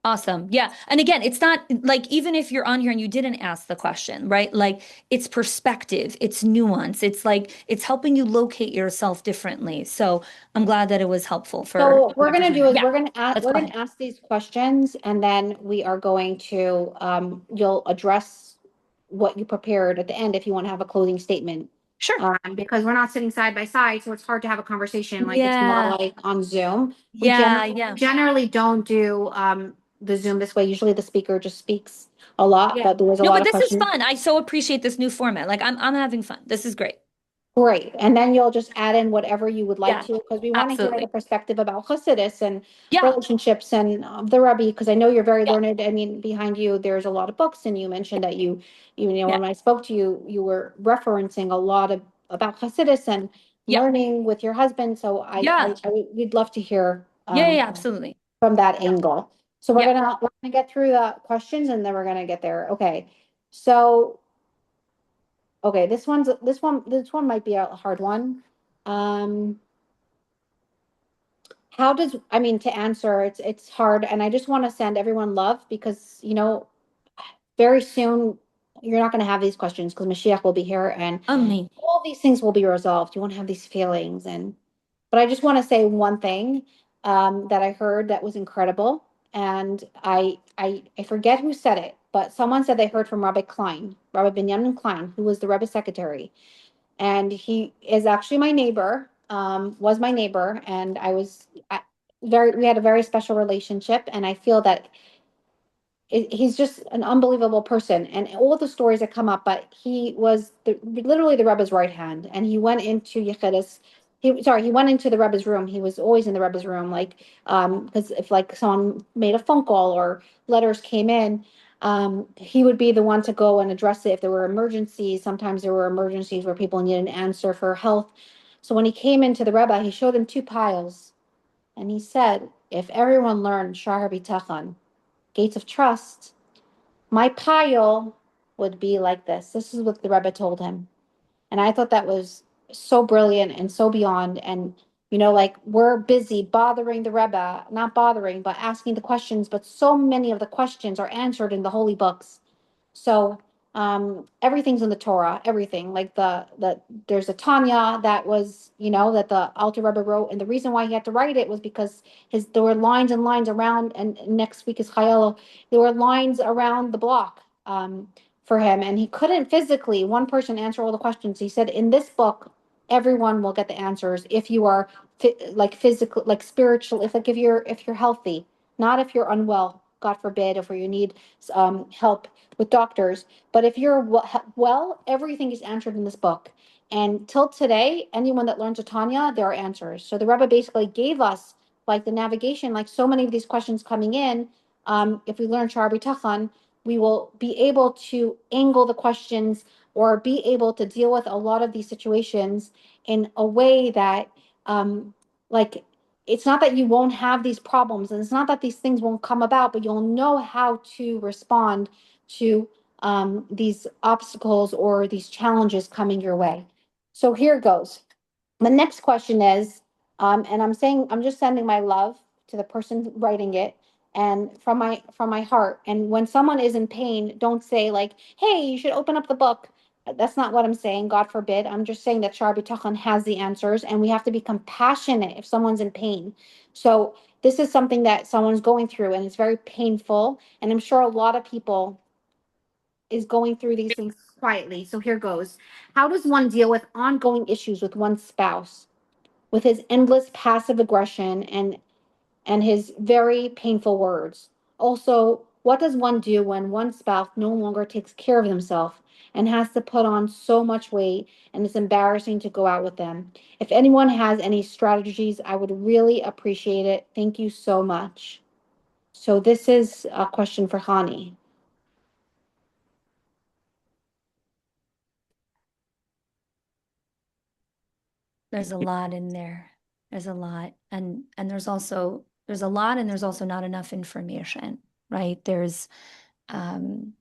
Awesome. Yeah. And again, it's not like even if you're on here and you didn't ask the question, right? Like it's perspective, it's nuance. It's like it's helping you locate yourself differently. So I'm glad that it was helpful for so what we're whoever's gonna on do here. is Yeah. Let's we're go gonna ahead. ask these questions, and then we are going to you'll address what you prepared at the end if you want to have a closing statement. Sure. Because we're not sitting side by side, so it's hard to have a conversation like it's more Yeah. like on Zoom. We Yeah. Yeah. generally don't do the Zoom this way. Usually the speaker just speaks a lot, Yeah. but there was a No, lot but of this is questions. fun. I so appreciate this new format. Like I'm having fun. This is great. Great. And then you'll just add in whatever you would like Yeah. to, because we want to hear the Absolutely. perspective about Hasidus and Yeah. relationships and the Rebbe, because I know you're very Yeah. learned. I mean, behind you, there's a lot of books, and you mentioned that you know, Yeah. when I spoke to you, you were referencing a lot of about Hasidus and Yeah. learning with your husband. So Yeah. we'd love to hear Yeah. Yeah. Absolutely. from that angle. So Yeah. we're gonna get through the questions, and then we're gonna get there. Okay. So okay, this one might be a hard one. Um, how does, I mean, to answer, it's hard, and I just want to send everyone love, because very soon you're not going to have these questions, because Mashiach will be here, and Amen. all these things will be resolved. You won't have these feelings, and but I just want to say one thing that I heard that was incredible, and I forget who said it, but someone said they heard from Rabbi Benjamin Klein, who was the Rebbe secretary, and he is actually my neighbor, was my neighbor, and we had a very special relationship, and I feel that he's just an unbelievable person, and all the stories that come up, but he was literally the Rebbe's right hand, and he went into Yechidus. He went into the Rebbe's room. He was always in the Rebbe's room, like, because if like someone made a phone call or letters came in, he would be the one to go and address it if there were emergencies. Sometimes there were emergencies where people needed an answer for health. So when he came into the Rebbe, he showed him two piles, and he said, if everyone learned Shahar B'Tachon, gates of trust, my pile would be like this. This is what the Rebbe told him. And I thought that was so brilliant and so beyond. And, like we're busy bothering the Rebbe, not bothering, but asking the questions. But so many of the questions are answered in the holy books. So everything's in the Torah, everything. Like there's a Tanya that was, that the Alter Rebbe wrote, and the reason why he had to write it was because there were lines and lines around, and next week is Chayelo, there were lines around the block for him, and he couldn't physically one person answer all the questions. He said, in this book, everyone will get the answers if you are like physical, like spiritual, if you're healthy, not if you're unwell, God forbid, if you need help with doctors. But if you're well, everything is answered in this book. And till today, anyone that learns a Tanya, there are answers. So the Rebbe basically gave us like the navigation, like so many of these questions coming in. If we learn Shar B'Tachon, we will be able to angle the questions or be able to deal with a lot of these situations in a way that like it's not that you won't have these problems, and it's not that these things won't come about, but you'll know how to respond to these obstacles or these challenges coming your way. So here goes. The next question is, and I'm just sending my love to the person writing it, and from my heart. And when someone is in pain, don't say like, "Hey, you should open up the book." That's not what I'm saying. God forbid. I'm just saying that Shar B'Tachon has the answers, and we have to be compassionate if someone's in pain. So this is something that someone's going through, and it's very painful. And I'm sure a lot of people is going through these things quietly. So here goes. How does one deal with ongoing issues with one's spouse, with his endless passive aggression and his very painful words? Also, what does one do when one spouse no longer takes care of himself and has to put on so much weight and it's embarrassing to go out with them? If anyone has any strategies, I would really appreciate it. Thank you so much. So this is a question for Hani. There's a lot in there. There's a lot. And there's a lot and there's also not enough information, right? Um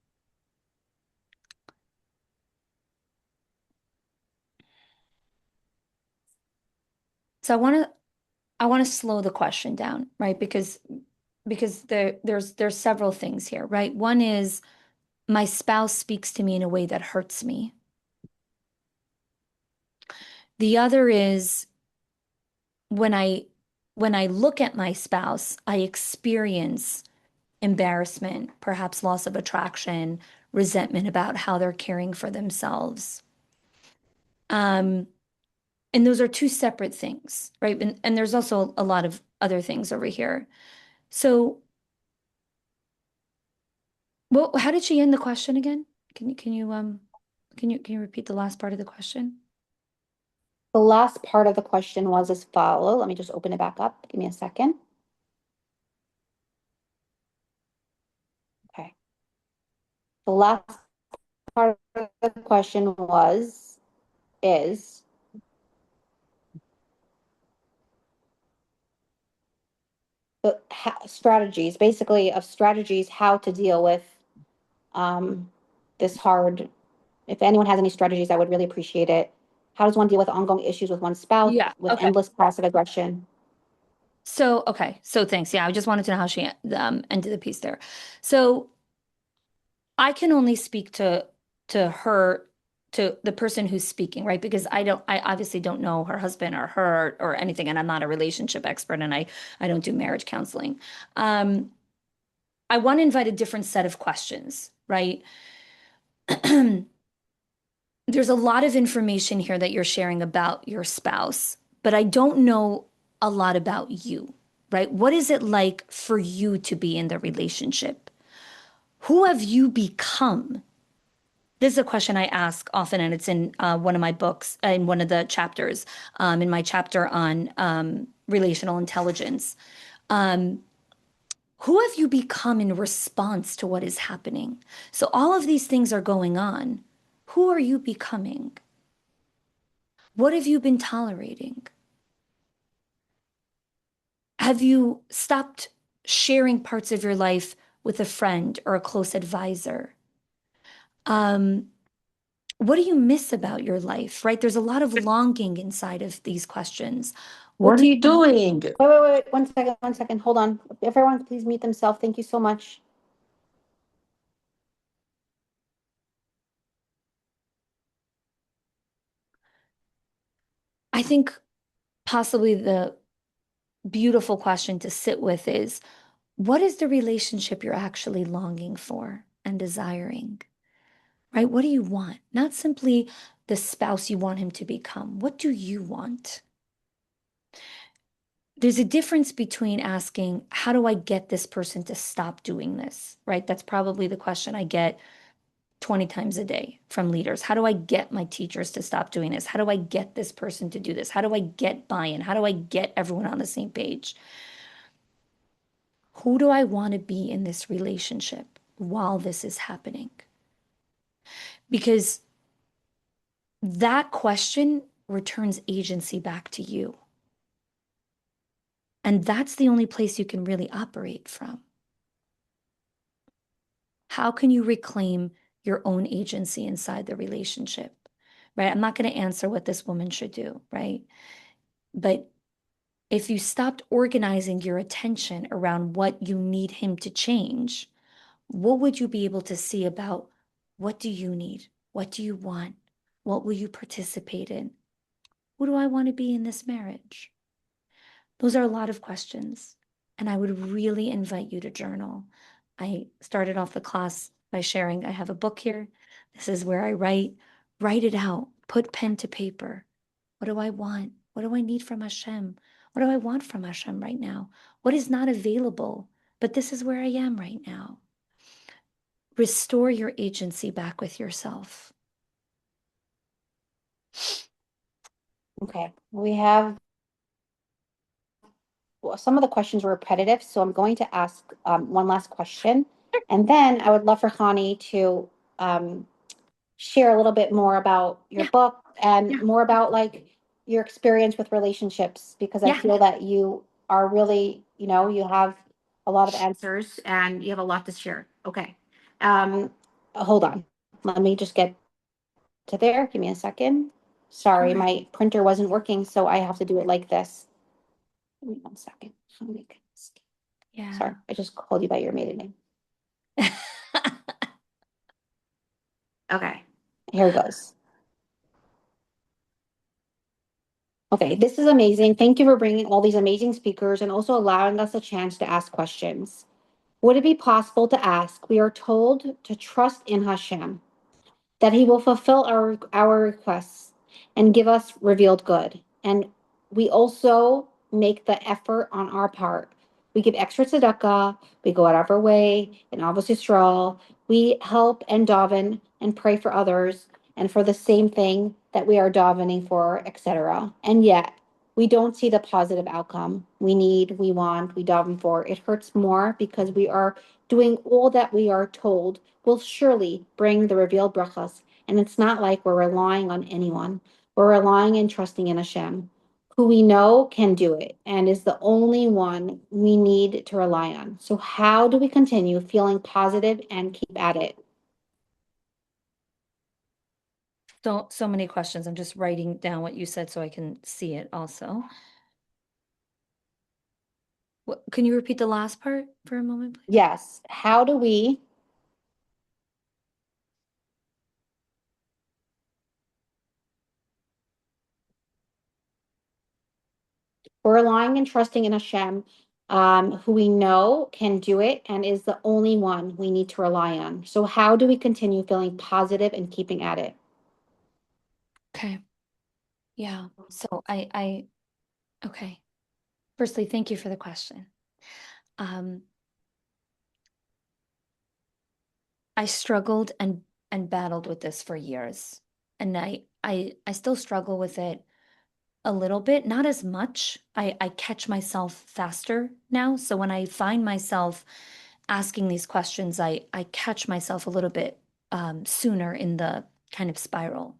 so I want to slow the question down, right? Because there's several things here, right? One is my spouse speaks to me in a way that hurts me. The other is when I look at my spouse, I experience embarrassment, perhaps loss of attraction, resentment about how they're caring for themselves. Um, and those are two separate things, right? And there's also a lot of other things over here. So, well, how did she end the question again? Can you repeat the last part of the question? The last part of the question was as follow. Let me just open it back up. Give me a second. Okay. The last part of the question is the strategies, basically of strategies how to deal with um, this hard. If anyone has any strategies, I would really appreciate it. How does one deal with ongoing issues with one's spouse Yeah. with Okay. endless passive aggression? So, okay. So thanks. Yeah, I just wanted to know how she ended the piece there. So I can only speak to her, to the person who's speaking, right? Because I obviously don't know her husband or her or anything, and I'm not a relationship expert, and I don't do marriage counseling. Um, I want to invite a different set of questions, right? There's a lot of information here that you're sharing about your spouse, but I don't know a lot about you, right? What is it like for you to be in the relationship? Who have you become? This is a question I ask often, and it's in one of my books, in one of the chapters, in my chapter on relational intelligence. Um, who have you become in response to what is happening? So all of these things are going on. Who are you becoming? What have you been tolerating? Have you stopped sharing parts of your life with a friend or a close advisor? Um, what do you miss about your life, right? There's a lot of longing inside of these questions. What What are do you doing? Wait. 1 second. 1 second. Hold on. Everyone, please mute themselves. Thank you so much. I think possibly the beautiful question to sit with is what is the relationship you're actually longing for and desiring, right? What do you want? Not simply the spouse you want him to become. What do you want? there's a difference between asking, how do I get this person to stop doing this, right? That's probably the question I get 20 times a day from leaders. How do I get my teachers to stop doing this? How do I get this person to do this? How do I get buy-in? How do I get everyone on the same page? Who do I want to be in this relationship while this is happening? Because that question returns agency back to you. And that's the only place you can really operate from. How can you reclaim your own agency inside the relationship? Right? I'm not going to answer what this woman should do, right? But if you stopped organizing your attention around what you need him to change, what would you be able to see about what do you need? What do you want? What will you participate in? Who do I want to be in this marriage? Those are a lot of questions. And I would really invite you to journal. I started off the class by sharing, I have a book here. This is where I write it out, put pen to paper. What do I want? What do I need from Hashem? What do I want from Hashem right now? What is not available? But this is where I am right now. Restore your agency back with yourself. Okay, we have, well, some of the questions were repetitive, so I'm going to ask one last question. And then I would love for Chanie to um, share a little bit more about your Yeah. book and Yeah. more about like your experience with relationships, because I Yeah. feel that you are really, you have a lot of answers and you have a lot to share. Okay. Hold on. Let me just get to there. Give me a second. Sorry, Sure. my printer wasn't working, so I have to do it like this. Give me 1 second. Yeah. Sorry, I just called you by your maiden name. Okay, here it goes. Okay, this is amazing. Thank you for bringing all these amazing speakers and also allowing us a chance to ask questions. Would it be possible to ask? We are told to trust in Hashem, that he will fulfill our requests and give us revealed good. And we also make the effort on our part. We give extra tzedakah, we go out of our way, and obviously Yisrael, we help and daven and pray for others and for the same thing that we are davening for, etc. And yet, we don't see the positive outcome we need, we want, we daven for. It hurts more because we are doing all that we are told will surely bring the revealed brachas. And it's not like we're relying on anyone. We're relying and trusting in Hashem, who we know can do it and is the only one we need to rely on. So, how do we continue feeling positive and keep at it? So many questions. I'm just writing down what you said so I can see it also. Can you repeat the last part for a moment, please? Yes. How do we we're relying and trusting in Hashem, who we know can do it and is the only one we need to rely on. So, how do we continue feeling positive and keeping at it? Okay. Yeah. So okay. Firstly, thank you for the question. I struggled and battled with this for years. And I still struggle with it a little bit, not as much. I catch myself faster now. So when I find myself asking these questions, I catch myself a little bit sooner in the kind of spiral.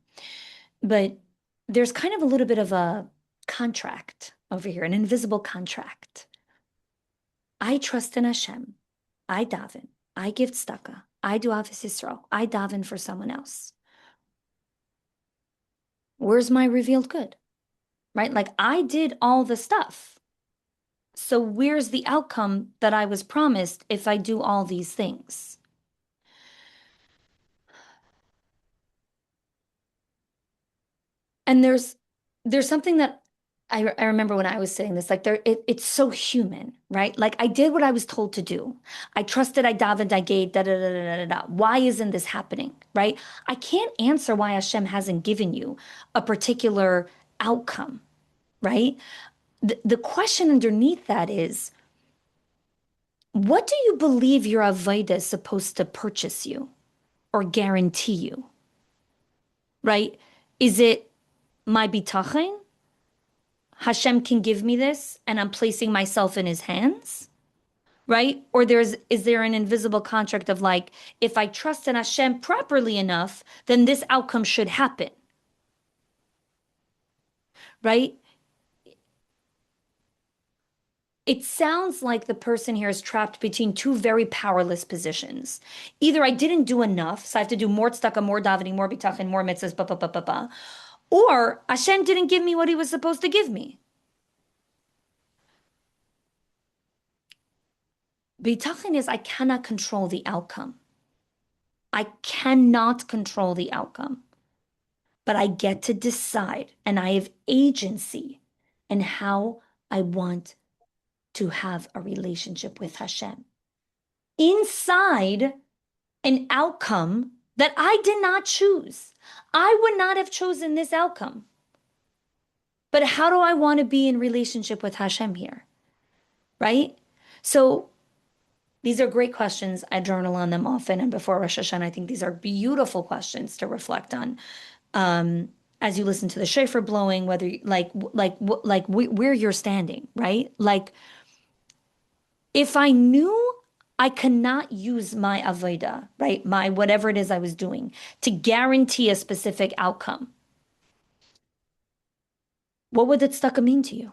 But there's kind of a little bit of a contract over here, an invisible contract. I trust in Hashem. I daven. I give tzedakah. I do Avos Yisrael. I daven for someone else. Where's my revealed good? Right? Like I did all the stuff. So where's the outcome that I was promised if I do all these things? And there's something that I remember when I was saying this, like it's so human, right? Like I did what I was told to do. I trusted, I davened, I gave, da da da da da da. Why isn't this happening, right? I can't answer why Hashem hasn't given you a particular outcome, right? the question underneath that is, what do you believe your avodah is supposed to purchase you or guarantee you? Right? Is it my bitachon? Hashem can give me this and I'm placing myself in his hands? Right? Or is there an invisible contract of like, if I trust in Hashem properly enough, then this outcome should happen. Right? It sounds like the person here is trapped between two very powerless positions. Either I didn't do enough, so I have to do more tzedakah, more davening, more bitachon, more mitzvahs, or Hashem didn't give me what he was supposed to give me. Bitachon is I cannot control the outcome. I cannot control the outcome, but I get to decide and I have agency in how I want to have a relationship with Hashem. Inside an outcome that I did not choose. I would not have chosen this outcome. But how do I want to be in relationship with Hashem here? Right? So these are great questions. I journal on them often. And before Rosh Hashanah, I think these are beautiful questions to reflect on. As you listen to the shofar blowing, whether where you're standing, right? Like, if I knew I cannot use my avodah, right? My whatever it is I was doing to guarantee a specific outcome, what would the tzedakah mean to you?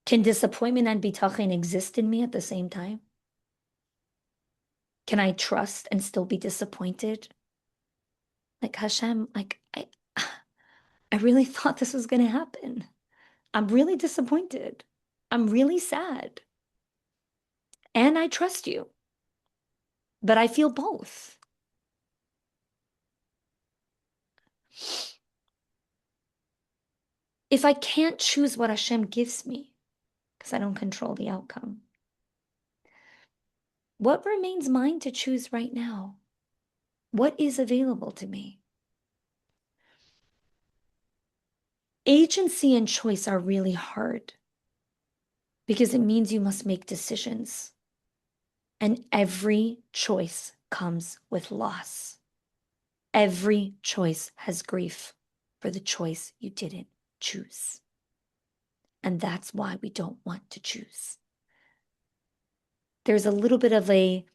Can disappointment and bitachon exist in me at the same time? Can I trust and still be disappointed? Like Hashem, like I really thought this was going to happen. I'm really disappointed. I'm really sad. And I trust you. But I feel both. If I can't choose what Hashem gives me, because I don't control the outcome, what remains mine to choose right now? What is available to me? Agency and choice are really hard because it means you must make decisions. And every choice comes with loss. Every choice has grief for the choice you didn't choose. And that's why we don't want to choose. There's a little bit of a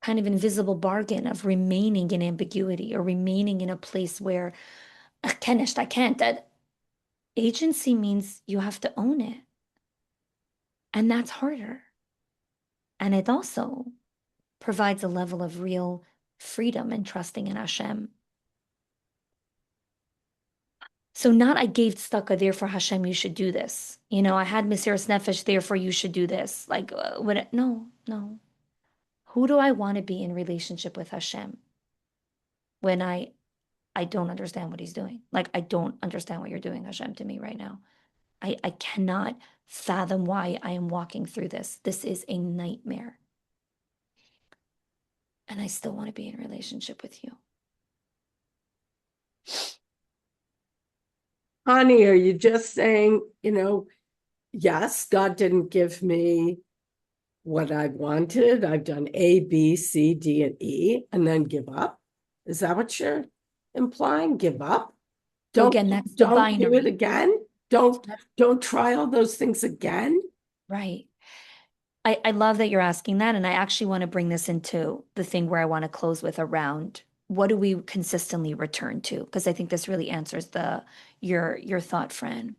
kind of invisible bargain of remaining in ambiguity or remaining in a place where I can't. That agency means you have to own it. And that's harder. And it also provides a level of real freedom and trusting in Hashem. So not I gave tzedakah, therefore Hashem, you should do this. You know, I had Mesiras Nefesh, therefore you should do this. Like, no. Who do I want to be in relationship with Hashem when I don't understand what he's doing? Like, I don't understand what you're doing, Hashem, to me right now. I cannot fathom why I am walking through this. This is a nightmare. And I still want to be in relationship with you. Chanie, are you just saying, yes, God didn't give me what I wanted. I've done A, B, C, D, and E, and then give up? Is that what you're implying? Give up? So again, that's the don't do binary. it again? Don't try all those things again? Right. I love that you're asking that. And I actually want to bring this into the thing where I want to close with around what do we consistently return to? Because I think this really answers your thought, Fran.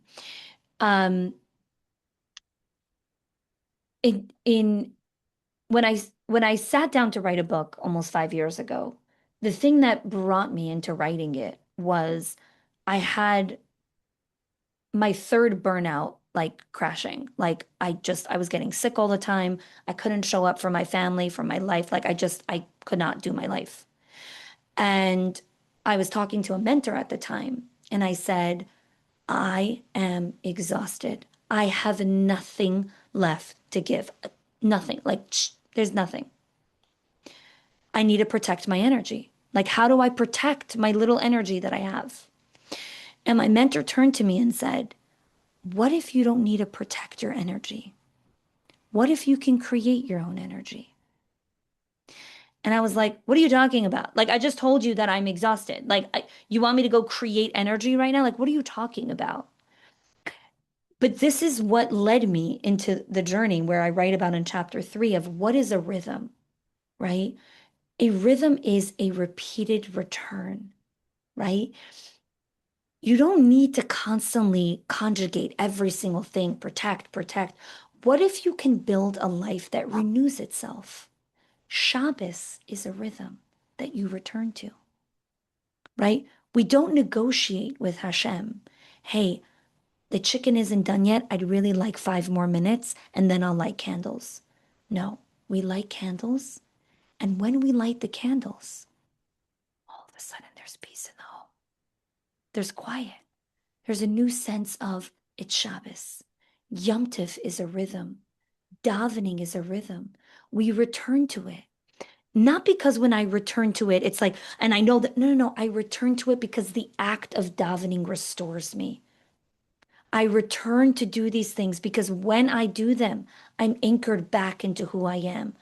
When I sat down to write a book almost 5 years ago, the thing that brought me into writing it was I had my third burnout, like crashing. Like I was getting sick all the time. I couldn't show up for my family, for my life. Like I could not do my life. And I was talking to a mentor at the time, and I said, I am exhausted. I have nothing left to give. Nothing. Like, there's nothing. I need to protect my energy. Like, how do I protect my little energy that I have? And my mentor turned to me and said, what if you don't need to protect your energy? What if you can create your own energy? And I was like, what are you talking about? Like, I just told you that I'm exhausted. Like, you want me to go create energy right now? Like, what are you talking about? But this is what led me into the journey where I write about in chapter 3 of what is a rhythm, right? A rhythm is a repeated return, right? You don't need to constantly conjugate every single thing, protect, protect. What if you can build a life that renews itself? Shabbos is a rhythm that you return to, right? We don't negotiate with Hashem. Hey, the chicken isn't done yet. I'd really like 5 more minutes and then I'll light candles. No, we light candles. And when we light the candles, all of a sudden there's peace in the home. There's quiet. There's a new sense of it's Shabbos. Yom Tov is a rhythm. Davening is a rhythm. We return to it. Not because when I return to it, it's like, and I know that, no, I return to it because the act of davening restores me. I return to do these things because when I do them, I'm anchored back into who I am.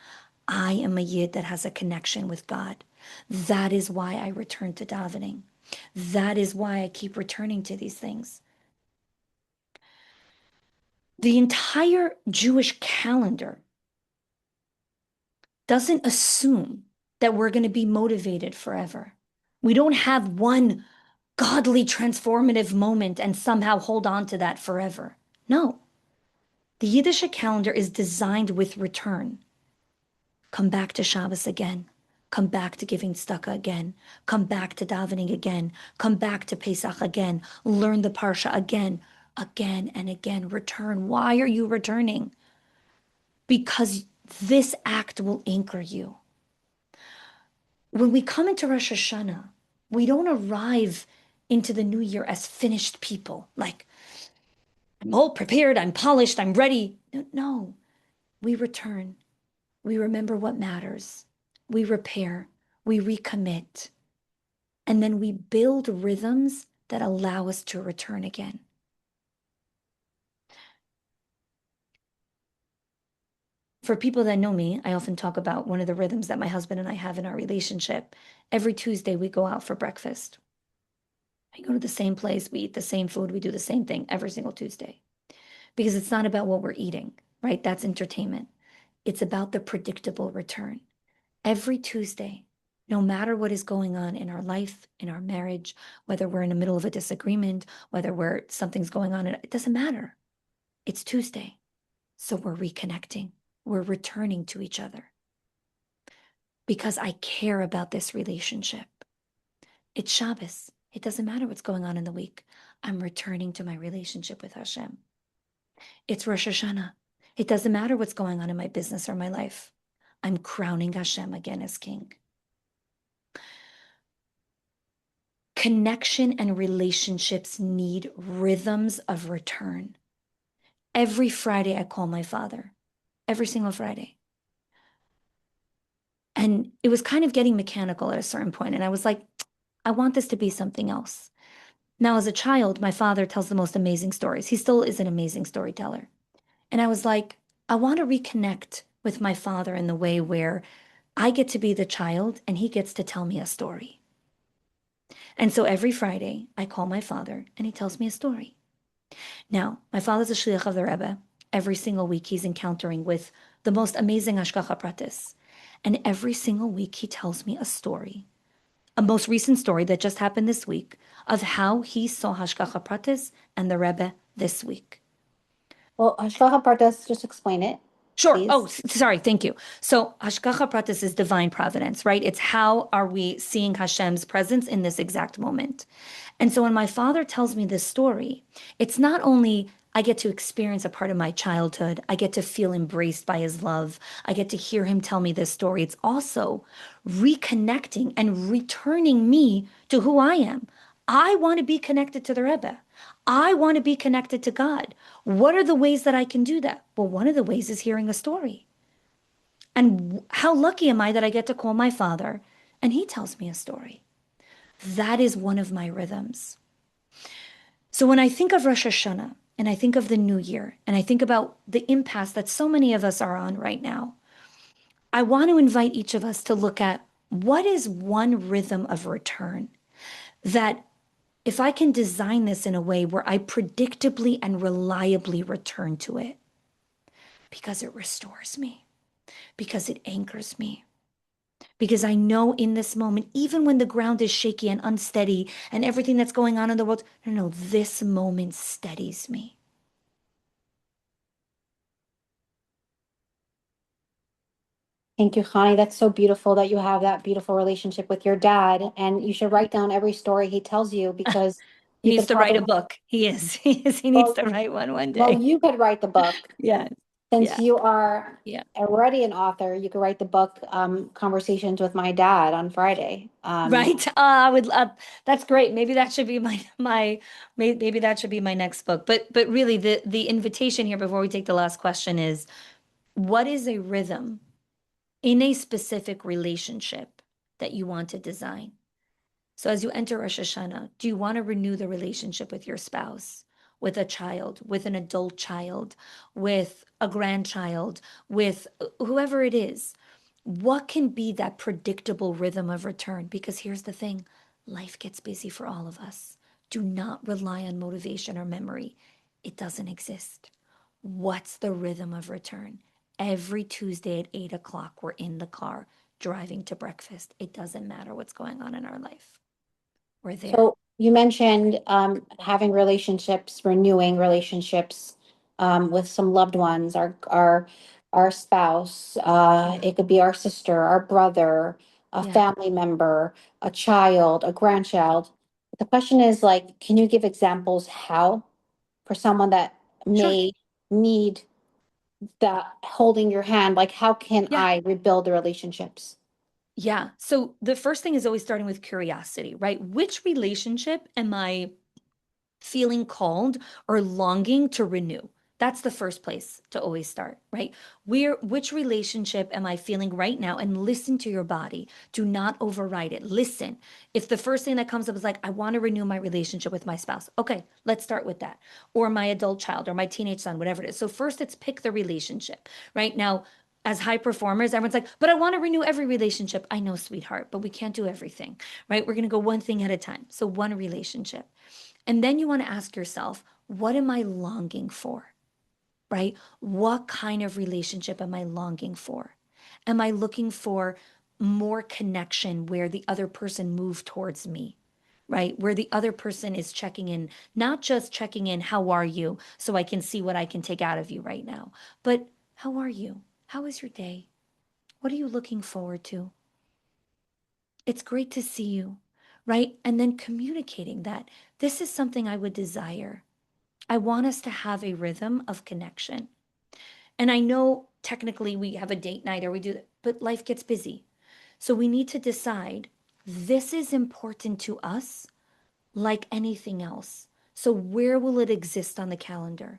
I am a yid that has a connection with God. That is why I return to davening. That is why I keep returning to these things. The entire Jewish calendar doesn't assume that we're going to be motivated forever. We don't have one godly transformative moment and somehow hold on to that forever. No. The Yiddish calendar is designed with return. Come back to Shabbos again. Come back to giving tzedakah again. Come back to davening again. Come back to Pesach again. Learn the Parsha again, again and again. Return. Why are you returning? Because this act will anchor you. When we come into Rosh Hashanah, we don't arrive into the new year as finished people. Like, I'm all prepared, I'm polished, I'm ready. No, we return. We remember what matters. We repair. We recommit. And then we build rhythms that allow us to return again. For people that know me, I often talk about one of the rhythms that my husband and I have in our relationship. Every Tuesday, we go out for breakfast. We go to the same place, we eat the same food, we do the same thing every single Tuesday. Because it's not about what we're eating, right? That's entertainment. It's about the predictable return. Every Tuesday, no matter what is going on in our life, in our marriage, whether we're in the middle of a disagreement, whether something's going on, it doesn't matter. It's Tuesday. So we're reconnecting. We're returning to each other. Because I care about this relationship. It's Shabbos. It doesn't matter what's going on in the week. I'm returning to my relationship with Hashem. It's Rosh Hashanah. It doesn't matter what's going on in my business or my life. I'm crowning Hashem again as king. Connection and relationships need rhythms of return. Every Friday, I call my father. Every single Friday. And it was kind of getting mechanical at a certain point. And I was like, I want this to be something else. Now, as a child, my father tells the most amazing stories. He still is an amazing storyteller. And I was like, I want to reconnect with my father in the way where I get to be the child and he gets to tell me a story. And so every Friday, I call my father and he tells me a story. Now, my father's a shliach of the Rebbe. Every single week, he's encountering with the most amazing hashgacha pratis. And every single week, he tells me a story, a most recent story that just happened this week of how he saw hashgacha pratis and the Rebbe this week. Well, Hashgacha Pratis, just explain it. Sure. Please. Oh, sorry. Thank you. So Hashgacha Pratis is divine providence, right? It's how are we seeing Hashem's presence in this exact moment. And so when my father tells me this story, it's not only I get to experience a part of my childhood, I get to feel embraced by his love, I get to hear him tell me this story. It's also reconnecting and returning me to who I am. I want to be connected to the Rebbe. I want to be connected to God. What are the ways that I can do that? Well, one of the ways is hearing a story. And how lucky am I that I get to call my father and he tells me a story. That is one of my rhythms. So when I think of Rosh Hashanah and I think of the new year and I think about the impasse that so many of us are on right now, I want to invite each of us to look at what is one rhythm of return that if I can design this in a way where I predictably and reliably return to it, because it restores me, because it anchors me, because I know in this moment, even when the ground is shaky and unsteady and everything that's going on in the world, no, this moment steadies me. Thank you, Chanie. That's so beautiful that you have that beautiful relationship with your dad. And you should write down every story he tells you because He you needs could to write a probably, book. He is. He is. He needs well, to write one well, day. you could write the book. Yes. Since Yeah. you are Yeah. already an author, you could write the book, Conversations with My Dad on Friday. Right. I would. That's great. Maybe that should be maybe that should be my next book. But really, the invitation here before we take the last question is, what is a rhythm in a specific relationship that you want to design? So as you enter Rosh Hashanah, do you want to renew the relationship with your spouse, with a child, with an adult child, with a grandchild, with whoever it is? What can be that predictable rhythm of return? Because here's the thing, life gets busy for all of us. Do not rely on motivation or memory. It doesn't exist. What's the rhythm of return? Every Tuesday at 8 o'clock, we're in the car driving to breakfast. It doesn't matter what's going on in our life. We're there. So you mentioned having relationships, renewing relationships with some loved ones, our spouse. It could be our sister, our brother, a Yeah. family member, a child, a grandchild. The question is like, can you give examples how for someone that Sure. may need that holding your hand? Like, how can Yeah. I rebuild the relationships? Yeah. So the first thing is always starting with curiosity, right? Which relationship am I feeling called or longing to renew? That's the first place to always start, right? Which relationship am I feeling right now? And listen to your body. Do not override it. Listen. If the first thing that comes up is like, I want to renew my relationship with my spouse. Okay, let's start with that. Or my adult child or my teenage son, whatever it is. So first it's pick the relationship, right? Now, as high performers, everyone's like, but I want to renew every relationship. I know, sweetheart, but we can't do everything, right? We're going to go one thing at a time. So one relationship. And then you want to ask yourself, what am I longing for? Right? What kind of relationship am I longing for? Am I looking for more connection where the other person moved towards me? Right? Where the other person is checking in, not just checking in, how are you? So I can see what I can take out of you right now, but how are you? How is your day? What are you looking forward to? It's great to see you, right? And then communicating that this is something I would desire. I want us to have a rhythm of connection. And I know technically we have a date night or we do that, but life gets busy. So we need to decide this is important to us like anything else. So where will it exist on the calendar?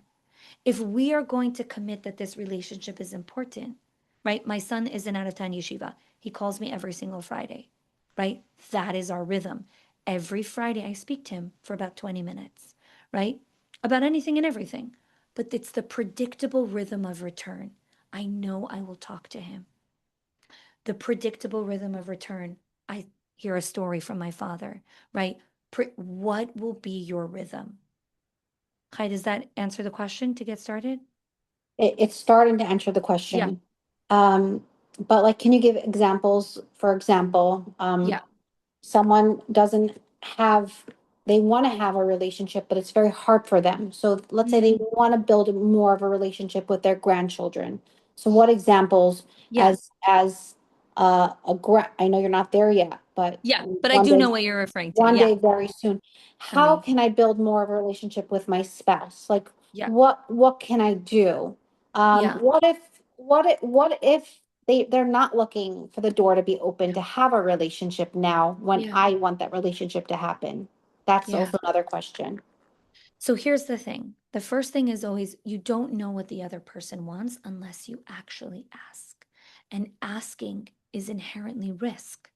If we are going to commit that this relationship is important, right? My son is in out of town yeshiva. He calls me every single Friday, right? That is our rhythm. Every Friday, I speak to him for about 20 minutes, right? About anything and everything. But it's the predictable rhythm of return. I know I will talk to him. The predictable rhythm of return. I hear a story from my father, right? What will be your rhythm? Kai, does that answer the question to get started? It's starting to answer the Yeah. question. But like, can you give examples? For example, Yeah. someone doesn't have, they want to have a relationship, but it's very hard for them. So let's say they Mhm. want to build more of a relationship with their grandchildren. So what examples Yeah. I know you're not there yet, but Yeah. But I one do day know what you're referring to. one Yeah. day very soon. How Amazing. can I build more of a relationship with my spouse? Like Yeah. what can I do? Yeah. What if they're not looking for the door to be open to have a relationship now when Yeah. I want that relationship to happen? That's Yeah. also another question. So here's the thing. The first thing is always you don't know what the other person wants unless you actually ask. And asking is inherently risk.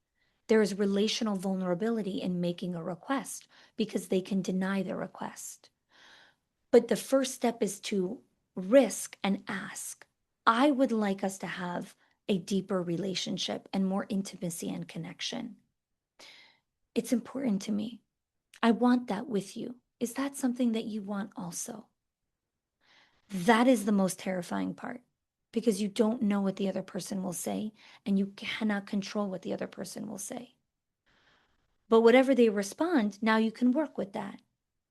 there is relational vulnerability in making a request because they can deny the request. But the first step is to risk and ask. I would like us to have a deeper relationship and more intimacy and connection. It's important to me. I want that with you. Is that something that you want also? That is the most terrifying part because you don't know what the other person will say and you cannot control what the other person will say. But whatever they respond, now you can work with that,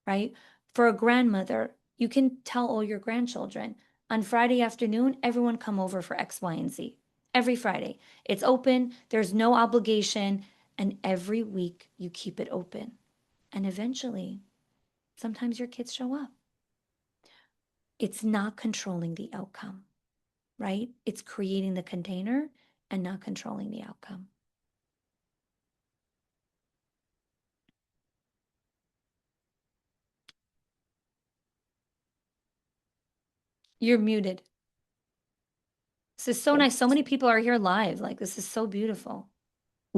right? For a grandmother, you can tell all your grandchildren on Friday afternoon, everyone come over for X, Y, and Z. Every Friday. It's open, there's no obligation, and every week you keep it open. And eventually, sometimes your kids show up. It's not controlling the outcome, right? It's creating the container and not controlling the outcome. You're muted. This is so nice. So many people are here live. Like, this is so beautiful.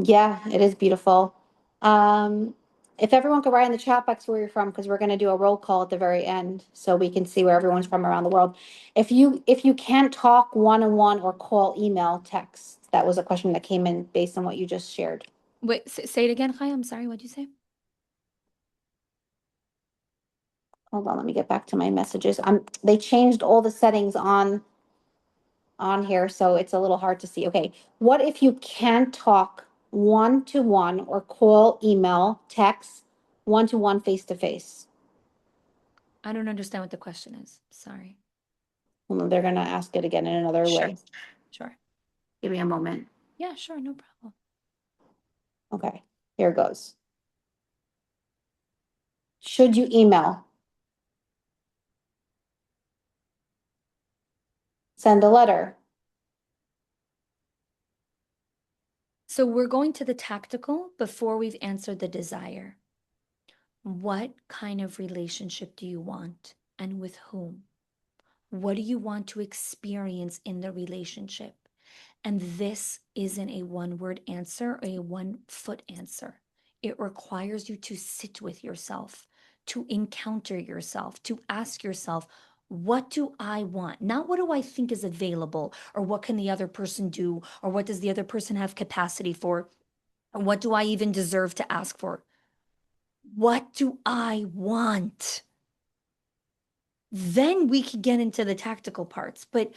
Yeah, it is beautiful. Um, if everyone could write in the chat box where you're from, because we're going to do a roll call at the very end, so we can see where everyone's from around the world. If you can't talk one-on-one or call, email, text. That was a question that came in based on what you just shared. Wait, say it again, Chaya. I'm sorry. What'd you say? Hold on, let me get back to my messages. They changed all the settings on here, so it's a little hard to see. Okay, what if you can't talk one-to-one or call, email, text, one-to-one, face-to-face? I don't understand what the question is. Sorry. Well, they're gonna ask it again in another Sure. way. Sure. Give me a moment. Yeah, sure. No problem. Okay, here it goes. Should you email? Send a letter? So we're going to the tactical before we've answered the desire. What kind of relationship do you want and with whom? What do you want to experience in the relationship? And this isn't a one word answer or a 1 foot answer. It requires you to sit with yourself, to encounter yourself, to ask yourself, what do I want? Not what do I think is available, or what can the other person do, or what does the other person have capacity for, or what do I even deserve to ask for? What do I want? Then we can get into the tactical parts. But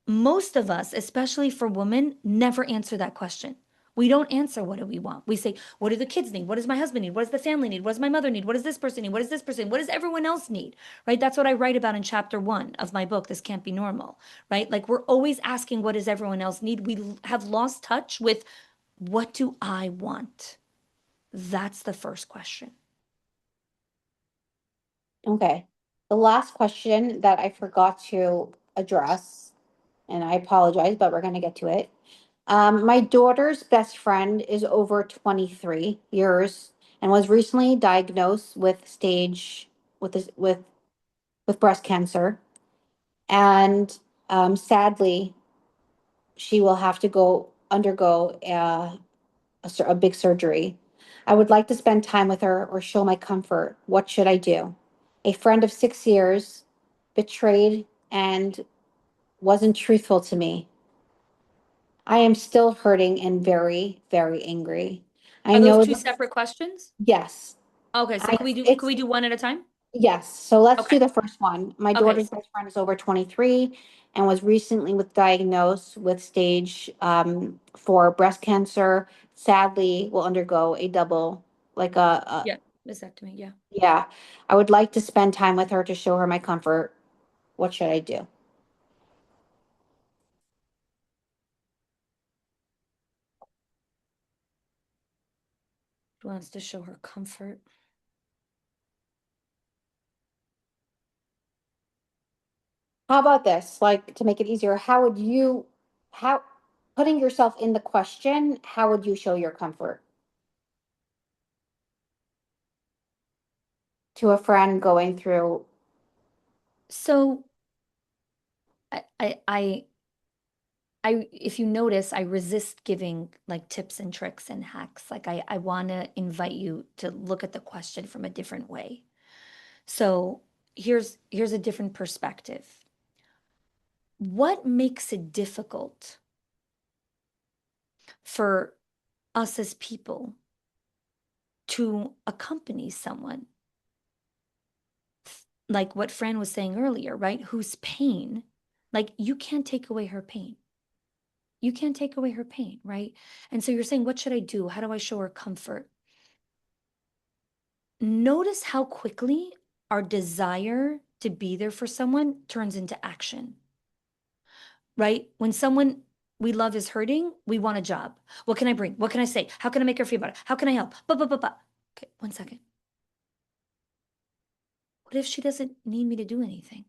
most of us, especially for women, never answer that question. We don't answer what do we want. We say, what do the kids need? What does my husband need? What does the family need? What does my mother need? What does this person need? What does this person? What does everyone else need? Right? That's what I write about in chapter 1 of my book, This Can't Be Normal. Right? Like we're always asking, what does everyone else need? We have lost touch with what do I want? That's the first question. Okay. The last question that I forgot to address, and I apologize, but we're gonna get to it. My daughter's best friend is over 23 years and was recently diagnosed with stage with this with breast cancer. And sadly, she will have to go undergo a big surgery. I would like to spend time with her or show my comfort. What should I do? A friend of 6 years betrayed and wasn't truthful to me. I am still hurting and very, very angry. I Are those know two that, separate questions? yes. Okay, so I can it's we do one at a time? Yes, so let's Okay. do the first one. My Okay. daughter's best friend is over 23 and was recently diagnosed with stage 4 breast cancer. Sadly, will undergo a double, like Yeah. Vasectomy. Yeah. yeah. I would like to spend time with her to show her my comfort. What should I do? She wants to show her comfort. How about this? Like to make it easier, how putting yourself in the question, how would you show your comfort to a friend going through? So I if you notice, I resist giving like tips and tricks and hacks. Like I want to invite you to look at the question from a different way. So here's a different perspective. What makes it difficult for us as people to accompany someone? Like what Fran was saying earlier, right? Whose pain, like you can't take away her pain. You can't take away her pain, right? And so you're saying, what should I do? How do I show her comfort? Notice how quickly our desire to be there for someone turns into action, right? When someone we love is hurting, we want a job. What can I bring? What can I say? How can I make her feel better? How can I help? Okay, 1 second. What if she doesn't need me to do anything?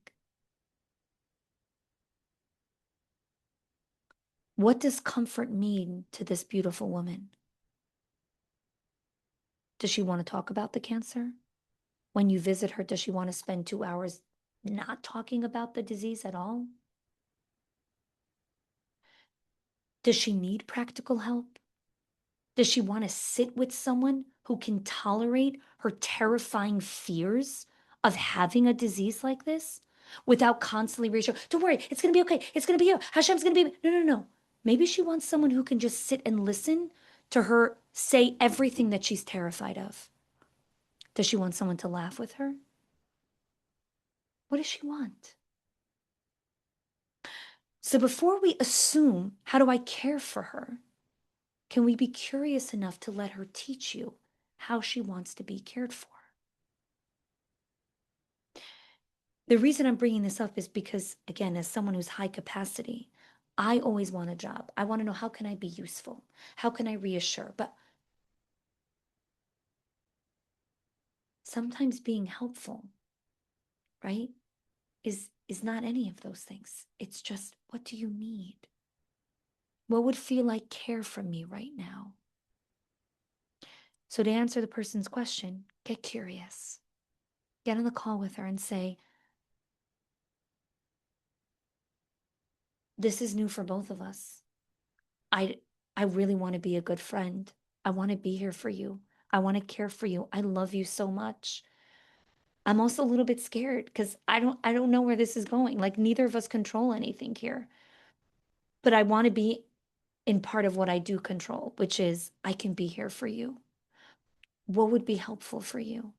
What does comfort mean to this beautiful woman? Does she want to talk about the cancer? When you visit her, does she want to spend 2 hours not talking about the disease at all? Does she need practical help? Does she want to sit with someone who can tolerate her terrifying fears of having a disease like this without constantly reassuring? Don't worry, it's going to be okay. It's going to be you. Hashem's going to be. No, no, no. Maybe she wants someone who can just sit and listen to her say everything that she's terrified of. Does she want someone to laugh with her? What does she want? So before we assume, how do I care for her? Can we be curious enough to let her teach you how she wants to be cared for? The reason I'm bringing this up is because, again, as someone who's high capacity, I always want a job. I want to know, how can I be useful? How can I reassure? But sometimes being helpful, right, is not any of those things. It's just, what do you need? What would feel like care from me right now? So to answer the person's question, get curious. Get on the call with her and say, this is new for both of us. I I really want to be a good friend. I want to be here for you. I want to care for you. I love you so much. I'm also a little bit scared because I don't know where this is going. Like neither of us control anything here. But I want to be in part of what I do control, which is I can be here for you. What would be helpful for you?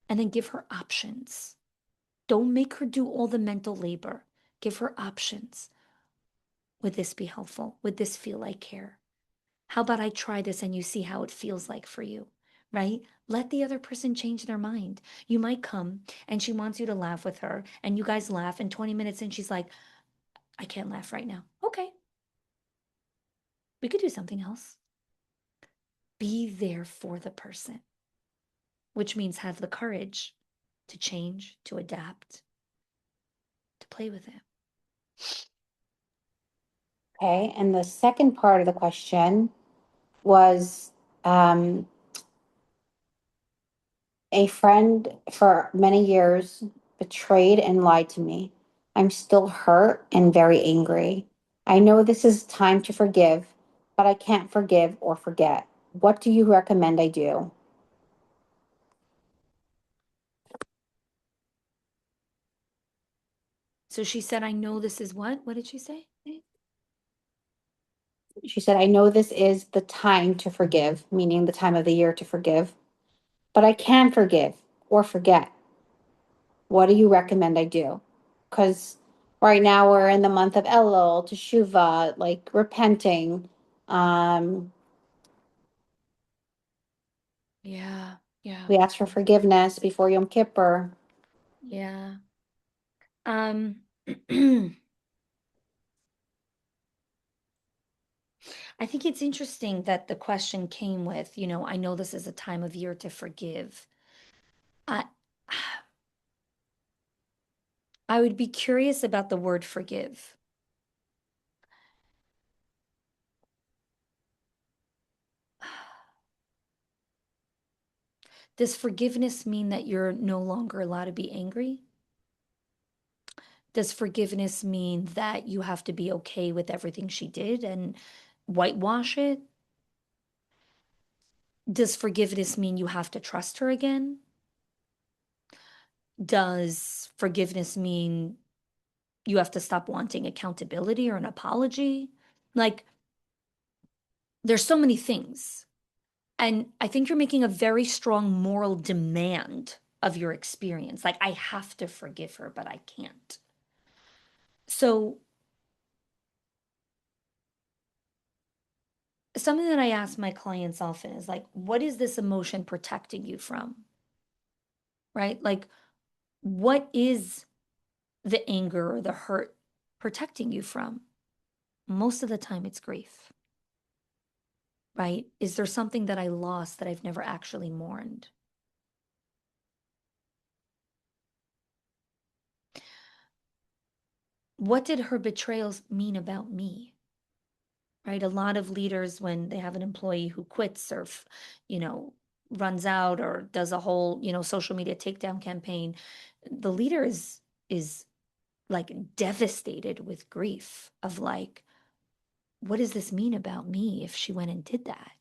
And then give her options. Don't make her do all the mental labor. Give her options. Would this be helpful? Would this feel like care? How about I try this and you see how it feels like for you, right? Let the other person change their mind. You might come and she wants you to laugh with her and you guys laugh and 20 minutes in she's like, I can't laugh right now. Okay, we could do something else. Be there for the person, which means have the courage to change, to adapt, to play with it. Okay, and the second part of the question was a friend for many years betrayed and lied to me. I'm still hurt and very angry. I know this is time to forgive, but I can't forgive or forget. What do you recommend I do? So she said, I know this is what? What did she say? She said, I know this is the time to forgive, meaning the time of the year to forgive, but I can forgive or forget. What do you recommend I do? Because right now we're in the month of Elul, Teshuvah, like repenting. Um, Yeah, yeah, we ask for forgiveness before Yom Kippur. yeah. Um, I think it's interesting that the question came with, I know this is a time of year to forgive. I I would be curious about the word forgive. Does forgiveness mean that you're no longer allowed to be angry? Does forgiveness mean that you have to be okay with everything she did and whitewash it? Does forgiveness mean you have to trust her again? Does forgiveness mean you have to stop wanting accountability or an apology? Like, there's so many things. And I think you're making a very strong moral demand of your experience. Like, I have to forgive her, but I can't. So, something that I ask my clients often is like, what is this emotion protecting you from? Right? Like, what is the anger or the hurt protecting you from? Most of the time, it's grief. Right? Is there something that I lost that I've never actually mourned? What did her betrayals mean about me? Right? A lot of leaders, when they have an employee who quits or, runs out or does a whole, social media takedown campaign, the leader is like devastated with grief of like, what does this mean about me if she went and did that?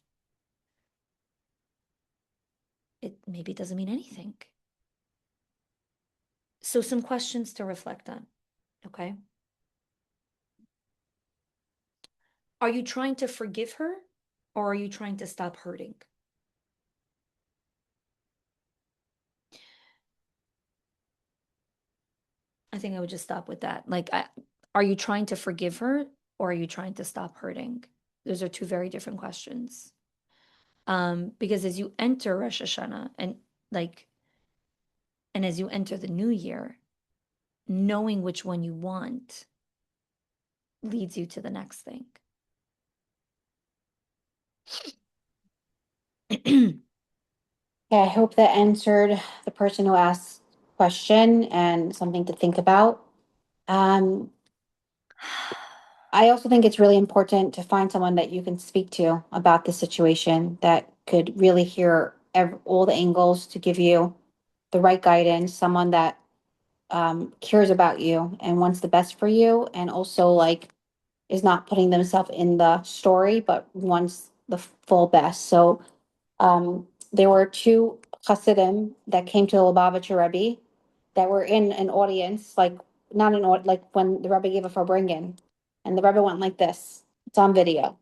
It maybe doesn't mean anything. So some questions to reflect on, okay? Are you trying to forgive her or are you trying to stop hurting? I think I would just stop with that. Like, are you trying to forgive her or are you trying to stop hurting? Those are two very different questions. Because as you enter Rosh Hashanah and as you enter the new year, knowing which one you want leads you to the next thing. Yeah, I hope that answered the person who asked the question and something to think about. Um, I also think it's really important to find someone that you can speak to about the situation that could really hear all the angles to give you the right guidance, someone that cares about you and wants the best for you, and also like is not putting themselves in the story, but wants the full best. So there were two Hasidim that came to the Lubavitcher Rebbe that were in an audience, like not an like when the Rebbe gave a Farbrengen, and the Rebbe went like this. It's on video.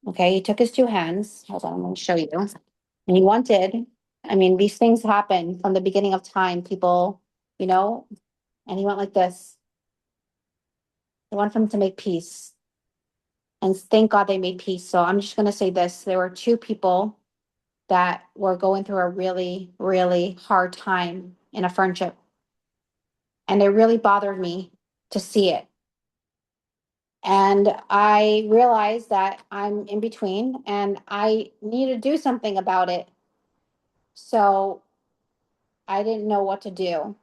Okay, he took his two hands. Hold on, I'm going to show you. And he wanted. I mean, these things happen from the beginning of time. People, you know, and he went like this. He wanted them to make peace, and thank God they made peace. So I'm just going to say this: there were two people that were going through a really, really hard time in a friendship. And it really bothered me to see it. And I realized that I'm in between and I need to do something about it. So I didn't know what to do.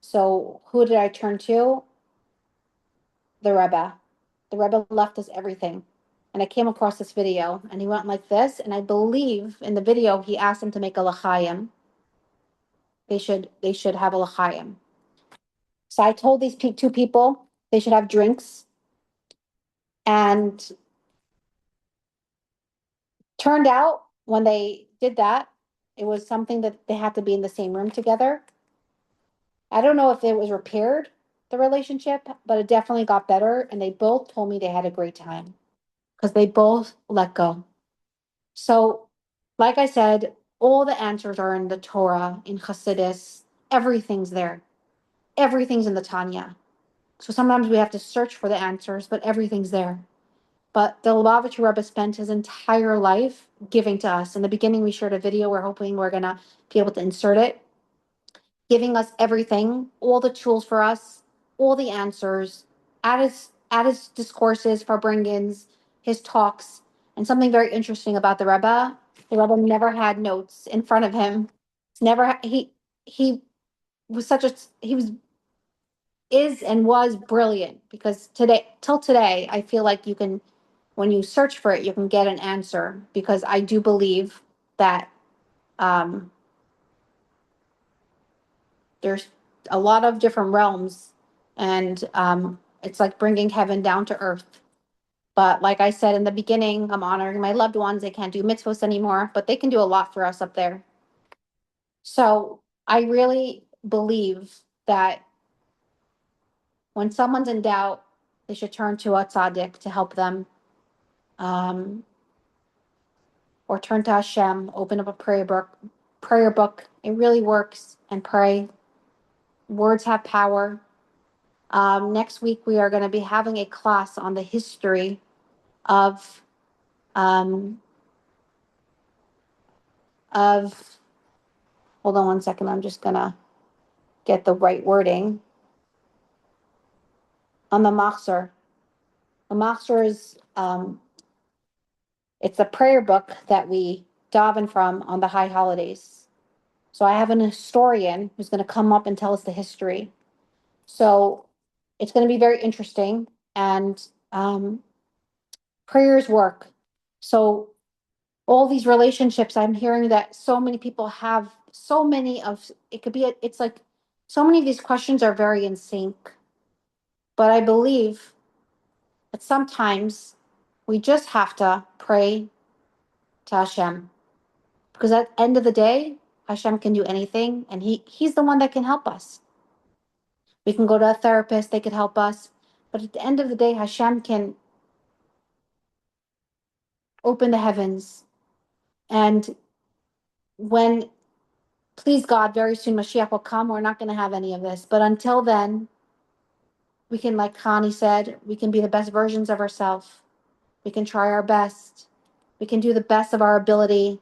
So who did I turn to? The Rebbe. The Rebbe left us everything. And I came across this video and he went like this. And I believe in the video, he asked him to make a l'chaim. They should have a l'chaim. So I told these two people they should have drinks, and turned out when they did that, it was something that they had to be in the same room together. I don't know if it was repaired, the relationship, but it definitely got better. And they both told me they had a great time because they both let go. So, like I said, all the answers are in the Torah, in Chassidus, everything's there. Everything's in the Tanya. So sometimes we have to search for the answers, but everything's there. But the Lubavitcher Rebbe spent his entire life giving to us. In the beginning, we shared a video. We're hoping we're going to be able to insert it, giving us everything, all the tools for us, all the answers, at his discourses, Farbrengens, his talks. And something very interesting about the Rebbe never had notes in front of him. Never, he was such a, he was is and was brilliant, because till today I feel like you can, when you search for it, you can get an answer, because I do believe that um there's a lot of different realms And it's like bringing heaven down to earth. But like I said in the beginning, I'm honoring my loved ones. They can't do mitzvahs anymore, but they can do a lot for us up there. So I really believe that when someone's in doubt, they should turn to a tzaddik to help them, um, or turn to Hashem, open up a prayer book. Prayer book. It really works, and pray. Words have power. Next week we are going to be having a class on the history of um, of. Hold on one second. I'm just gonna get the right wording on the Machzor. The Machzor is it's a prayer book that we daven from on the high holidays. So I have an historian who's going to come up and tell us the history. So it's going to be very interesting, and prayers work. So all these relationships, I'm hearing that so many people have so many of it could be it's like so many of these questions are very in sync. But I believe that sometimes we just have to pray to Hashem, because at the end of the day, Hashem can do anything, and he's the one that can help us. We can go to a therapist, they could help us, but at the end of the day, Hashem can open the heavens. And when, please God, very soon Mashiach will come, we're not going to have any of this. But until then, we can, like Chanie said, we can be the best versions of ourselves. We can try our best. We can do the best of our ability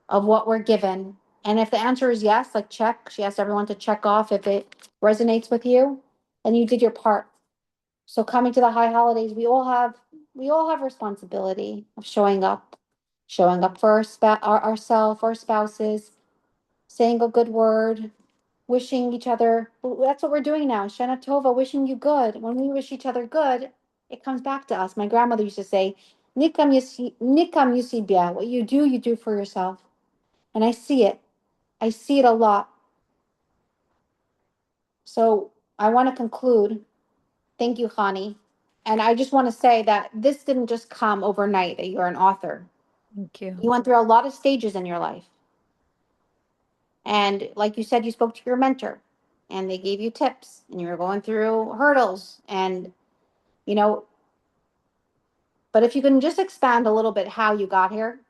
of what we're given. And if the answer is yes, like check, she asked everyone to check off if it resonates with you, then you did your part. So coming to the high holidays, we all have responsibility of showing up for ourselves, our spouses, saying a good word, wishing each other. That's what we're doing now. Shana Tova, wishing you good. When we wish each other good, it comes back to us. My grandmother used to say, Nikam Yusibia. What you do for yourself. And I see it. I see it a lot. So I want to conclude. Thank you, Chanie. And I just want to say that this didn't just come overnight that you're an author. Thank you. You went through a lot of stages in your life. And like you said, you spoke to your mentor and they gave you tips and you were going through hurdles. And, you know, but if you can just expand a little bit how you got here,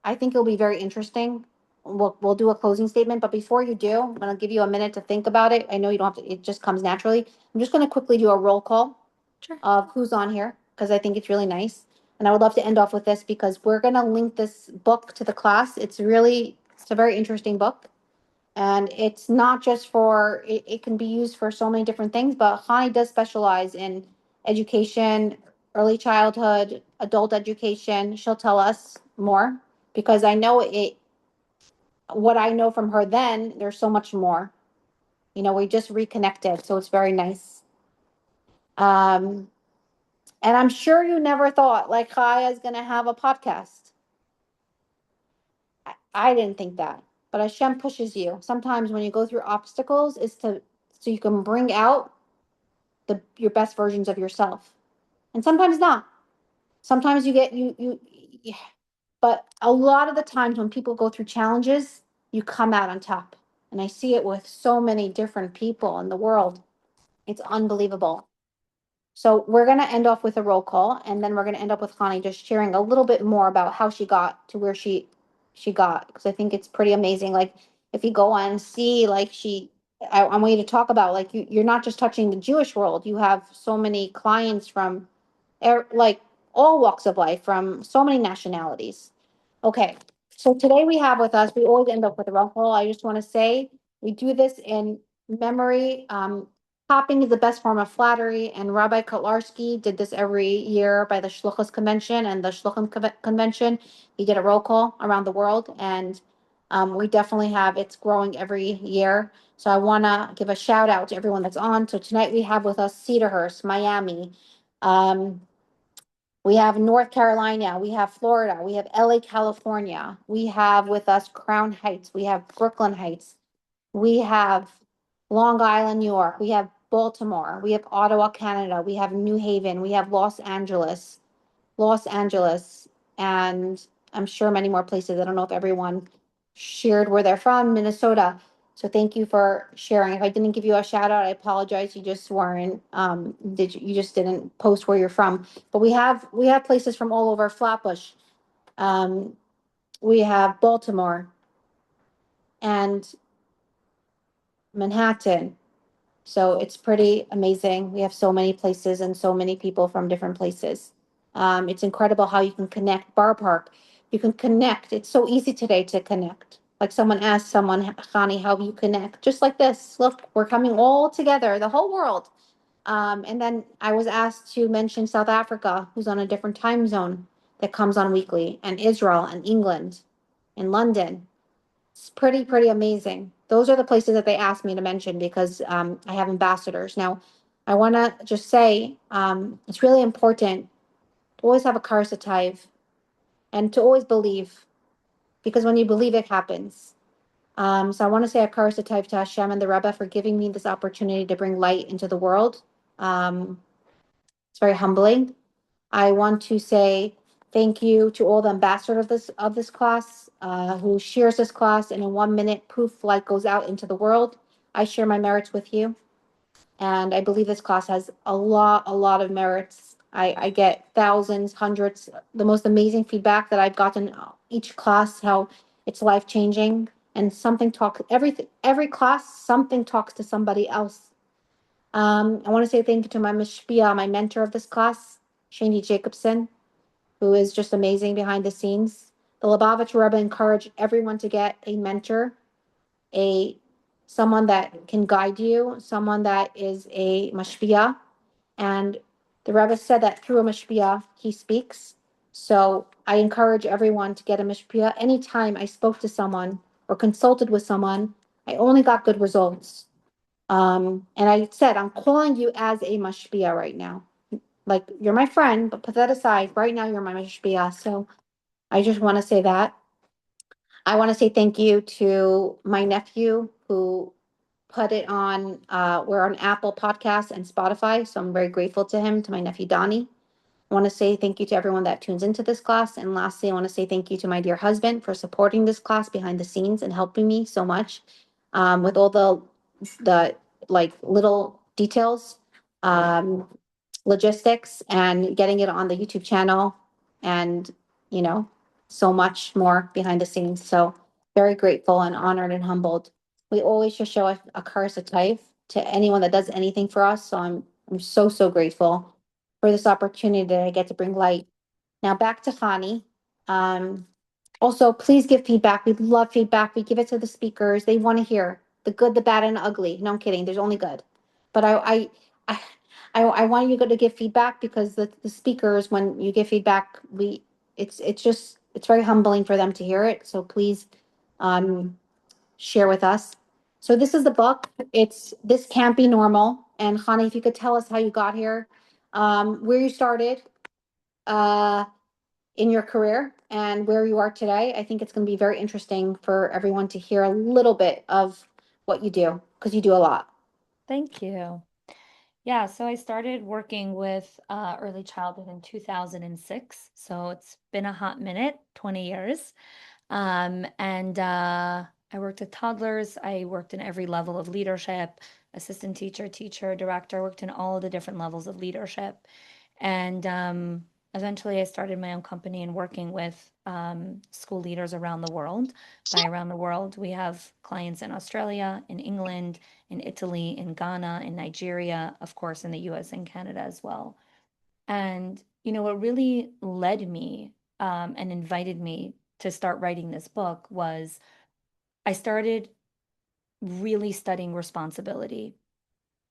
I think it'll be very interesting. We'll do a closing statement, but before you do, I'm going to give you a minute to think about it. I know you don't have to, it just comes naturally. I'm just going to quickly do a roll call Sure. of who's on here because I think it's really nice. And I would love to end off with this because we're going to link this book to the class. It's a very interesting book. And it's not just for, it can be used for so many different things, but Chanie does specialize in education, early childhood, adult education. She'll tell us more because I know what I know from her then, there's so much more. We just reconnected, so it's very nice. And I'm sure you never thought like Chaya is going to have a podcast. I didn't think that, but Hashem pushes you. Sometimes when you go through obstacles, is to so you can bring out your best versions of yourself, and sometimes not. Sometimes you get yeah. But a lot of the times when people go through challenges, you come out on top, and I see it with so many different people in the world. It's unbelievable. So we're going to end off with a roll call, and then we're going to end up with Chanie just sharing a little bit more about how she got to where she got, because I think it's pretty amazing. Like if you go on and see, like I want you to talk about like you're not just touching the Jewish world. You have so many clients from like all walks of life, from so many nationalities. Okay, so today we have with us. We always end up with a roll call. I just want to say we do this in memory. Popping is the best form of flattery, and Rabbi Kotlarski did this every year by the Shluchos Convention and the Shluchim Convention. He did a roll call around the world, and we definitely have, it's growing every year. So I want to give a shout out to everyone that's on. So tonight we have with us Cedarhurst, Miami. We have North Carolina, we have Florida, we have LA, California. We have with us Crown Heights, we have Brooklyn Heights. We have Long Island, New York. We have Baltimore, we have Ottawa, Canada, we have New Haven, we have Los Angeles, and I'm sure many more places. I don't know if everyone shared where they're from, Minnesota. So thank you for sharing. If I didn't give you a shout out, I apologize. You just weren't you just didn't post where you're from. But we have places from all over Flatbush. Um, we have Baltimore and Manhattan. So it's pretty amazing. We have so many places and so many people from different places. It's incredible how you can connect. Bar Park, you can connect. It's so easy today to connect. Like someone asked someone, Chanie, how you connect? Just like this. Look, we're coming all together, the whole world. And then I was asked to mention South Africa, who's on a different time zone that comes on weekly, and Israel and England and London. It's pretty amazing. Those are the places that they asked me to mention because I have ambassadors. Now, I want to just say it's really important to always have a karsativ and to always believe because when you believe, it happens. So I want to say a karsativ to Hashem and the Rebbe for giving me this opportunity to bring light into the world. Um, it's very humbling. I want to say thank you to all the ambassadors of this class who shares this class, and in 1 minute, proof light goes out into the world. I share my merits with you, and I believe this class has a lot of merits. I get thousands, hundreds, the most amazing feedback that I've gotten each class, how it's life changing, and something talk every class, something talks to somebody else. I want to say thank you to my mishpia, my mentor of this class, Shanie Jacobson, who is just amazing behind the scenes. The Lubavitch Rebbe encouraged everyone to get a mentor, a someone that can guide you, someone that is a mashpia. And the Rebbe said that through a mashpia, he speaks. So I encourage everyone to get a mashpia. Anytime I spoke to someone or consulted with someone, I only got good results. And I said, I'm calling you as a mashpia right now. Like you're my friend, but put that aside. Right now, you're my mashpia. So I just want to say that. I want to say thank you to my nephew who put it on. We're on Apple Podcasts and Spotify, so I'm very grateful to him. To my nephew Donnie. I want to say thank you to everyone that tunes into this class. And lastly, I want to say thank you to my dear husband for supporting this class behind the scenes and helping me so much with all the like little details, um, logistics, and getting it on the YouTube channel, and you know, so much more behind the scenes. So very grateful and honored and humbled. We always just show a curse, a type to anyone that does anything for us. So I'm so grateful for this opportunity that I get to bring light. Now back to Chanie. Um, Also, please give feedback. We love feedback. We give it to the speakers. They want to hear the good, the bad, and the ugly. No, I'm kidding. There's only good. But I, I want you to give feedback because the speakers, when you give feedback, it's very humbling for them to hear it. So please, um, share with us. So this is the book. It's This Can't Be Normal. And Chanie, if you could tell us how you got here, where you started, uh, in your career and where you are today. I think it's going to be very interesting for everyone to hear a little bit of what you do because you do a lot. Thank you. Yeah, so I started working with early childhood in 2006. So it's been a hot minute, 20 years. And I worked with toddlers. I worked in every level of leadership, assistant teacher, teacher, director, worked in all the different levels of leadership. And eventually I started my own company and working with school leaders around the world. By around the world, we have clients in Australia, in England, in Italy, in Ghana, in Nigeria, of course, in the US and Canada as well. And, what really led me and invited me to start writing this book was I started really studying responsibility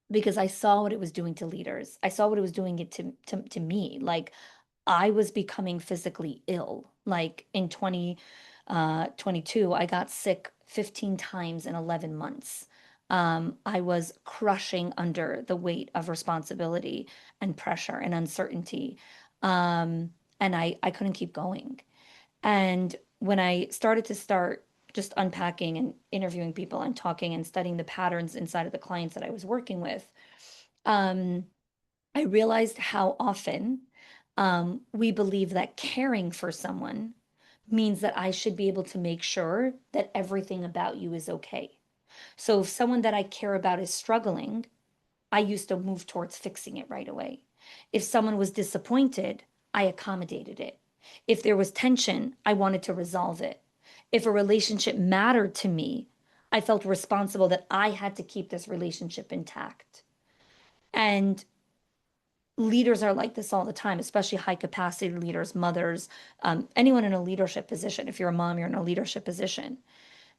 because I saw what it was doing to leaders. I saw what it was doing it to me. Like I was becoming physically ill. Like in 2022, I got sick 15 times in 11 months. I was crushing under the weight of responsibility and pressure and uncertainty. And I couldn't keep going. And when I started just unpacking and interviewing people and talking and studying the patterns inside of the clients that I was working with, I realized how often we believe that caring for someone means that I should be able to make sure that everything about you is okay. So if someone that I care about is struggling, I used to move towards fixing it right away. If someone was disappointed, I accommodated it. If there was tension, I wanted to resolve it. If a relationship mattered to me, I felt responsible that I had to keep this relationship intact. And leaders are like this all the time, especially high capacity leaders, mothers, anyone in a leadership position. If you're a mom, you're in a leadership position.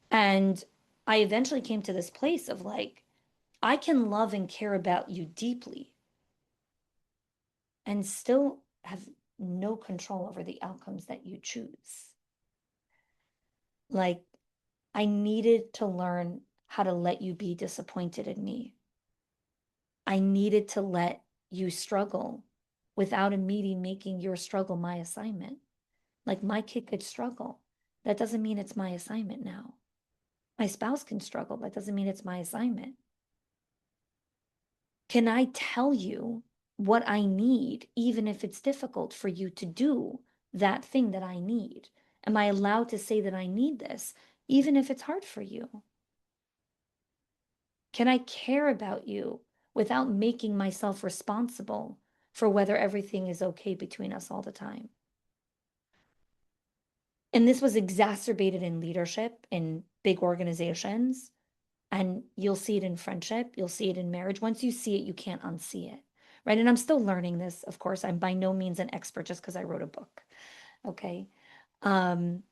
And I eventually came to this place of like, I can love and care about you deeply and still have no control over the outcomes that you choose. Like, I needed to learn how to let you be disappointed in me. I needed to let you struggle without immediately making your struggle my assignment. Like, my kid could struggle. That doesn't mean it's my assignment now. My spouse can struggle. That doesn't mean it's my assignment. Can I tell you what I need, even if it's difficult for you to do that thing that I need? Am I allowed to say that I need this, even if it's hard for you? Can I care about you without making myself responsible for whether everything is okay between us all the time? And this was exacerbated in leadership in big organizations. And you'll see it in friendship, you'll see it in marriage. Once you see it, you can't unsee it. Right. And I'm still learning this, of course. I'm by no means an expert just because I wrote a book. Okay. And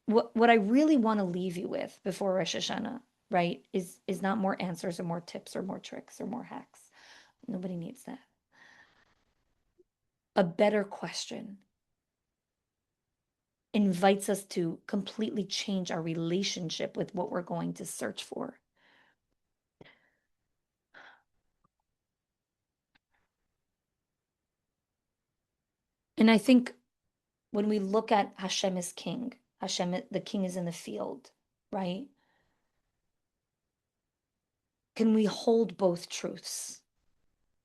what I really want to leave you with before Rosh Hashanah, right, is not more answers or more tips or more tricks or more hacks. Nobody needs that. A better question invites us to completely change our relationship with what we're going to search for. And I think when we look at Hashem as king, Hashem, the king is in the field, right? Can we hold both truths?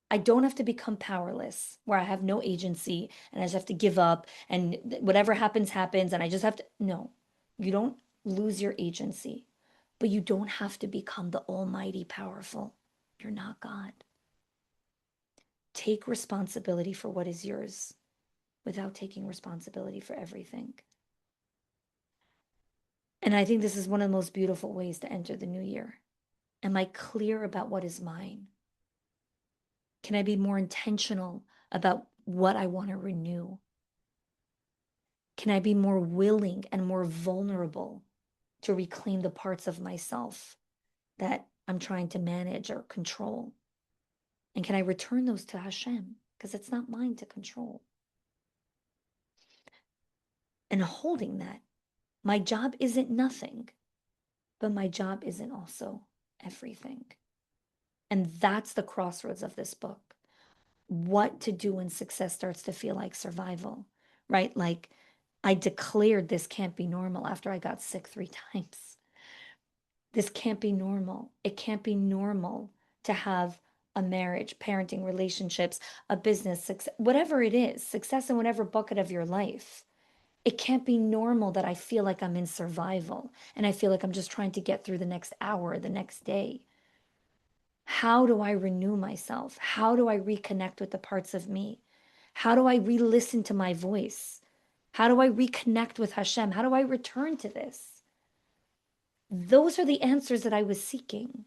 I don't have to become powerless where I have no agency and I just have to give up and whatever happens, happens. And I just have to, no, you don't lose your agency, but you don't have to become the almighty powerful. You're not God. Take responsibility for what is yours without taking responsibility for everything. And I think this is one of the most beautiful ways to enter the new year. Am I clear about what is mine? Can I be more intentional about what I want to renew? Can I be more willing and more vulnerable to reclaim the parts of myself that I'm trying to manage or control? And can I return those to Hashem? Because it's not mine to control. And holding that, my job isn't nothing, but my job isn't also everything. And that's the crossroads of this book. What to do when success starts to feel like survival, right? Like I declared this can't be normal after I got sick 3 times. This can't be normal. It can't be normal to have a marriage, parenting, relationships, a business, success, whatever it is, success in whatever bucket of your life. It can't be normal that I feel like I'm in survival and I feel like I'm just trying to get through the next hour, the next day. How do I renew myself? How do I reconnect with the parts of me? How do I re-listen to my voice? How do I reconnect with Hashem? How do I return to this? Those are the answers that I was seeking.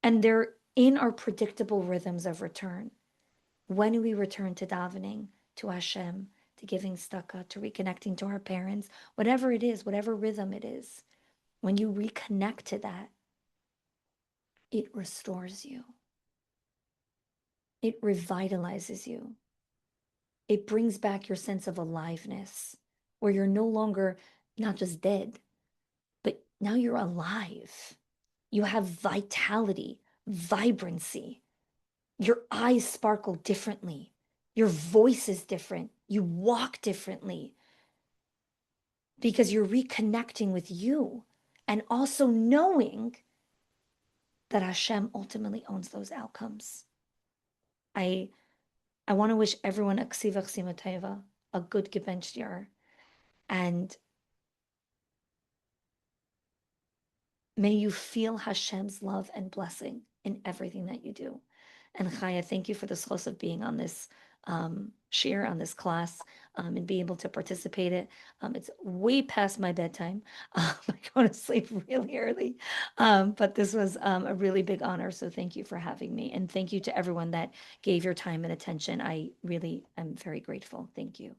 And they're in our predictable rhythms of return. When do we return to davening, to Hashem, to giving tzedakah, to reconnecting to our parents, whatever it is, whatever rhythm it is, when you reconnect to that, it restores you. It revitalizes you. It brings back your sense of aliveness, where you're no longer not just dead, but now you're alive. You have vitality, vibrancy. Your eyes sparkle differently. Your voice is different. You walk differently because you're reconnecting with you and also knowing that Hashem ultimately owns those outcomes. I want to wish everyone a ksiva ksima taiva, a good gebencht year, and may you feel Hashem's love and blessing in everything that you do. And Chaya, thank you for the schos of being on this share, on this class, and be able to participate it. It's way past my bedtime. I go to sleep really early. But this was a really big honor. So thank you for having me. And thank you to everyone that gave your time and attention. I really am very grateful. Thank you.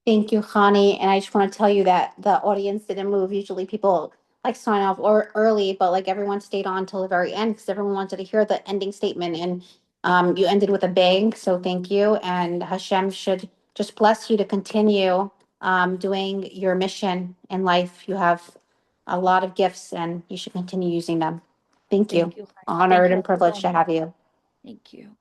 Thank you, Chanie. And I just want to tell you that the audience didn't move. Usually people like sign off or early, but like everyone stayed on till the very end because everyone wanted to hear the ending statement. And you ended with a bang. So thank you. And Hashem should just bless you to continue doing your mission in life. You have a lot of gifts and you should continue using them. Thank you. Thank you, Chaya. Honored Thank and you so privileged to much. have you. Thank you.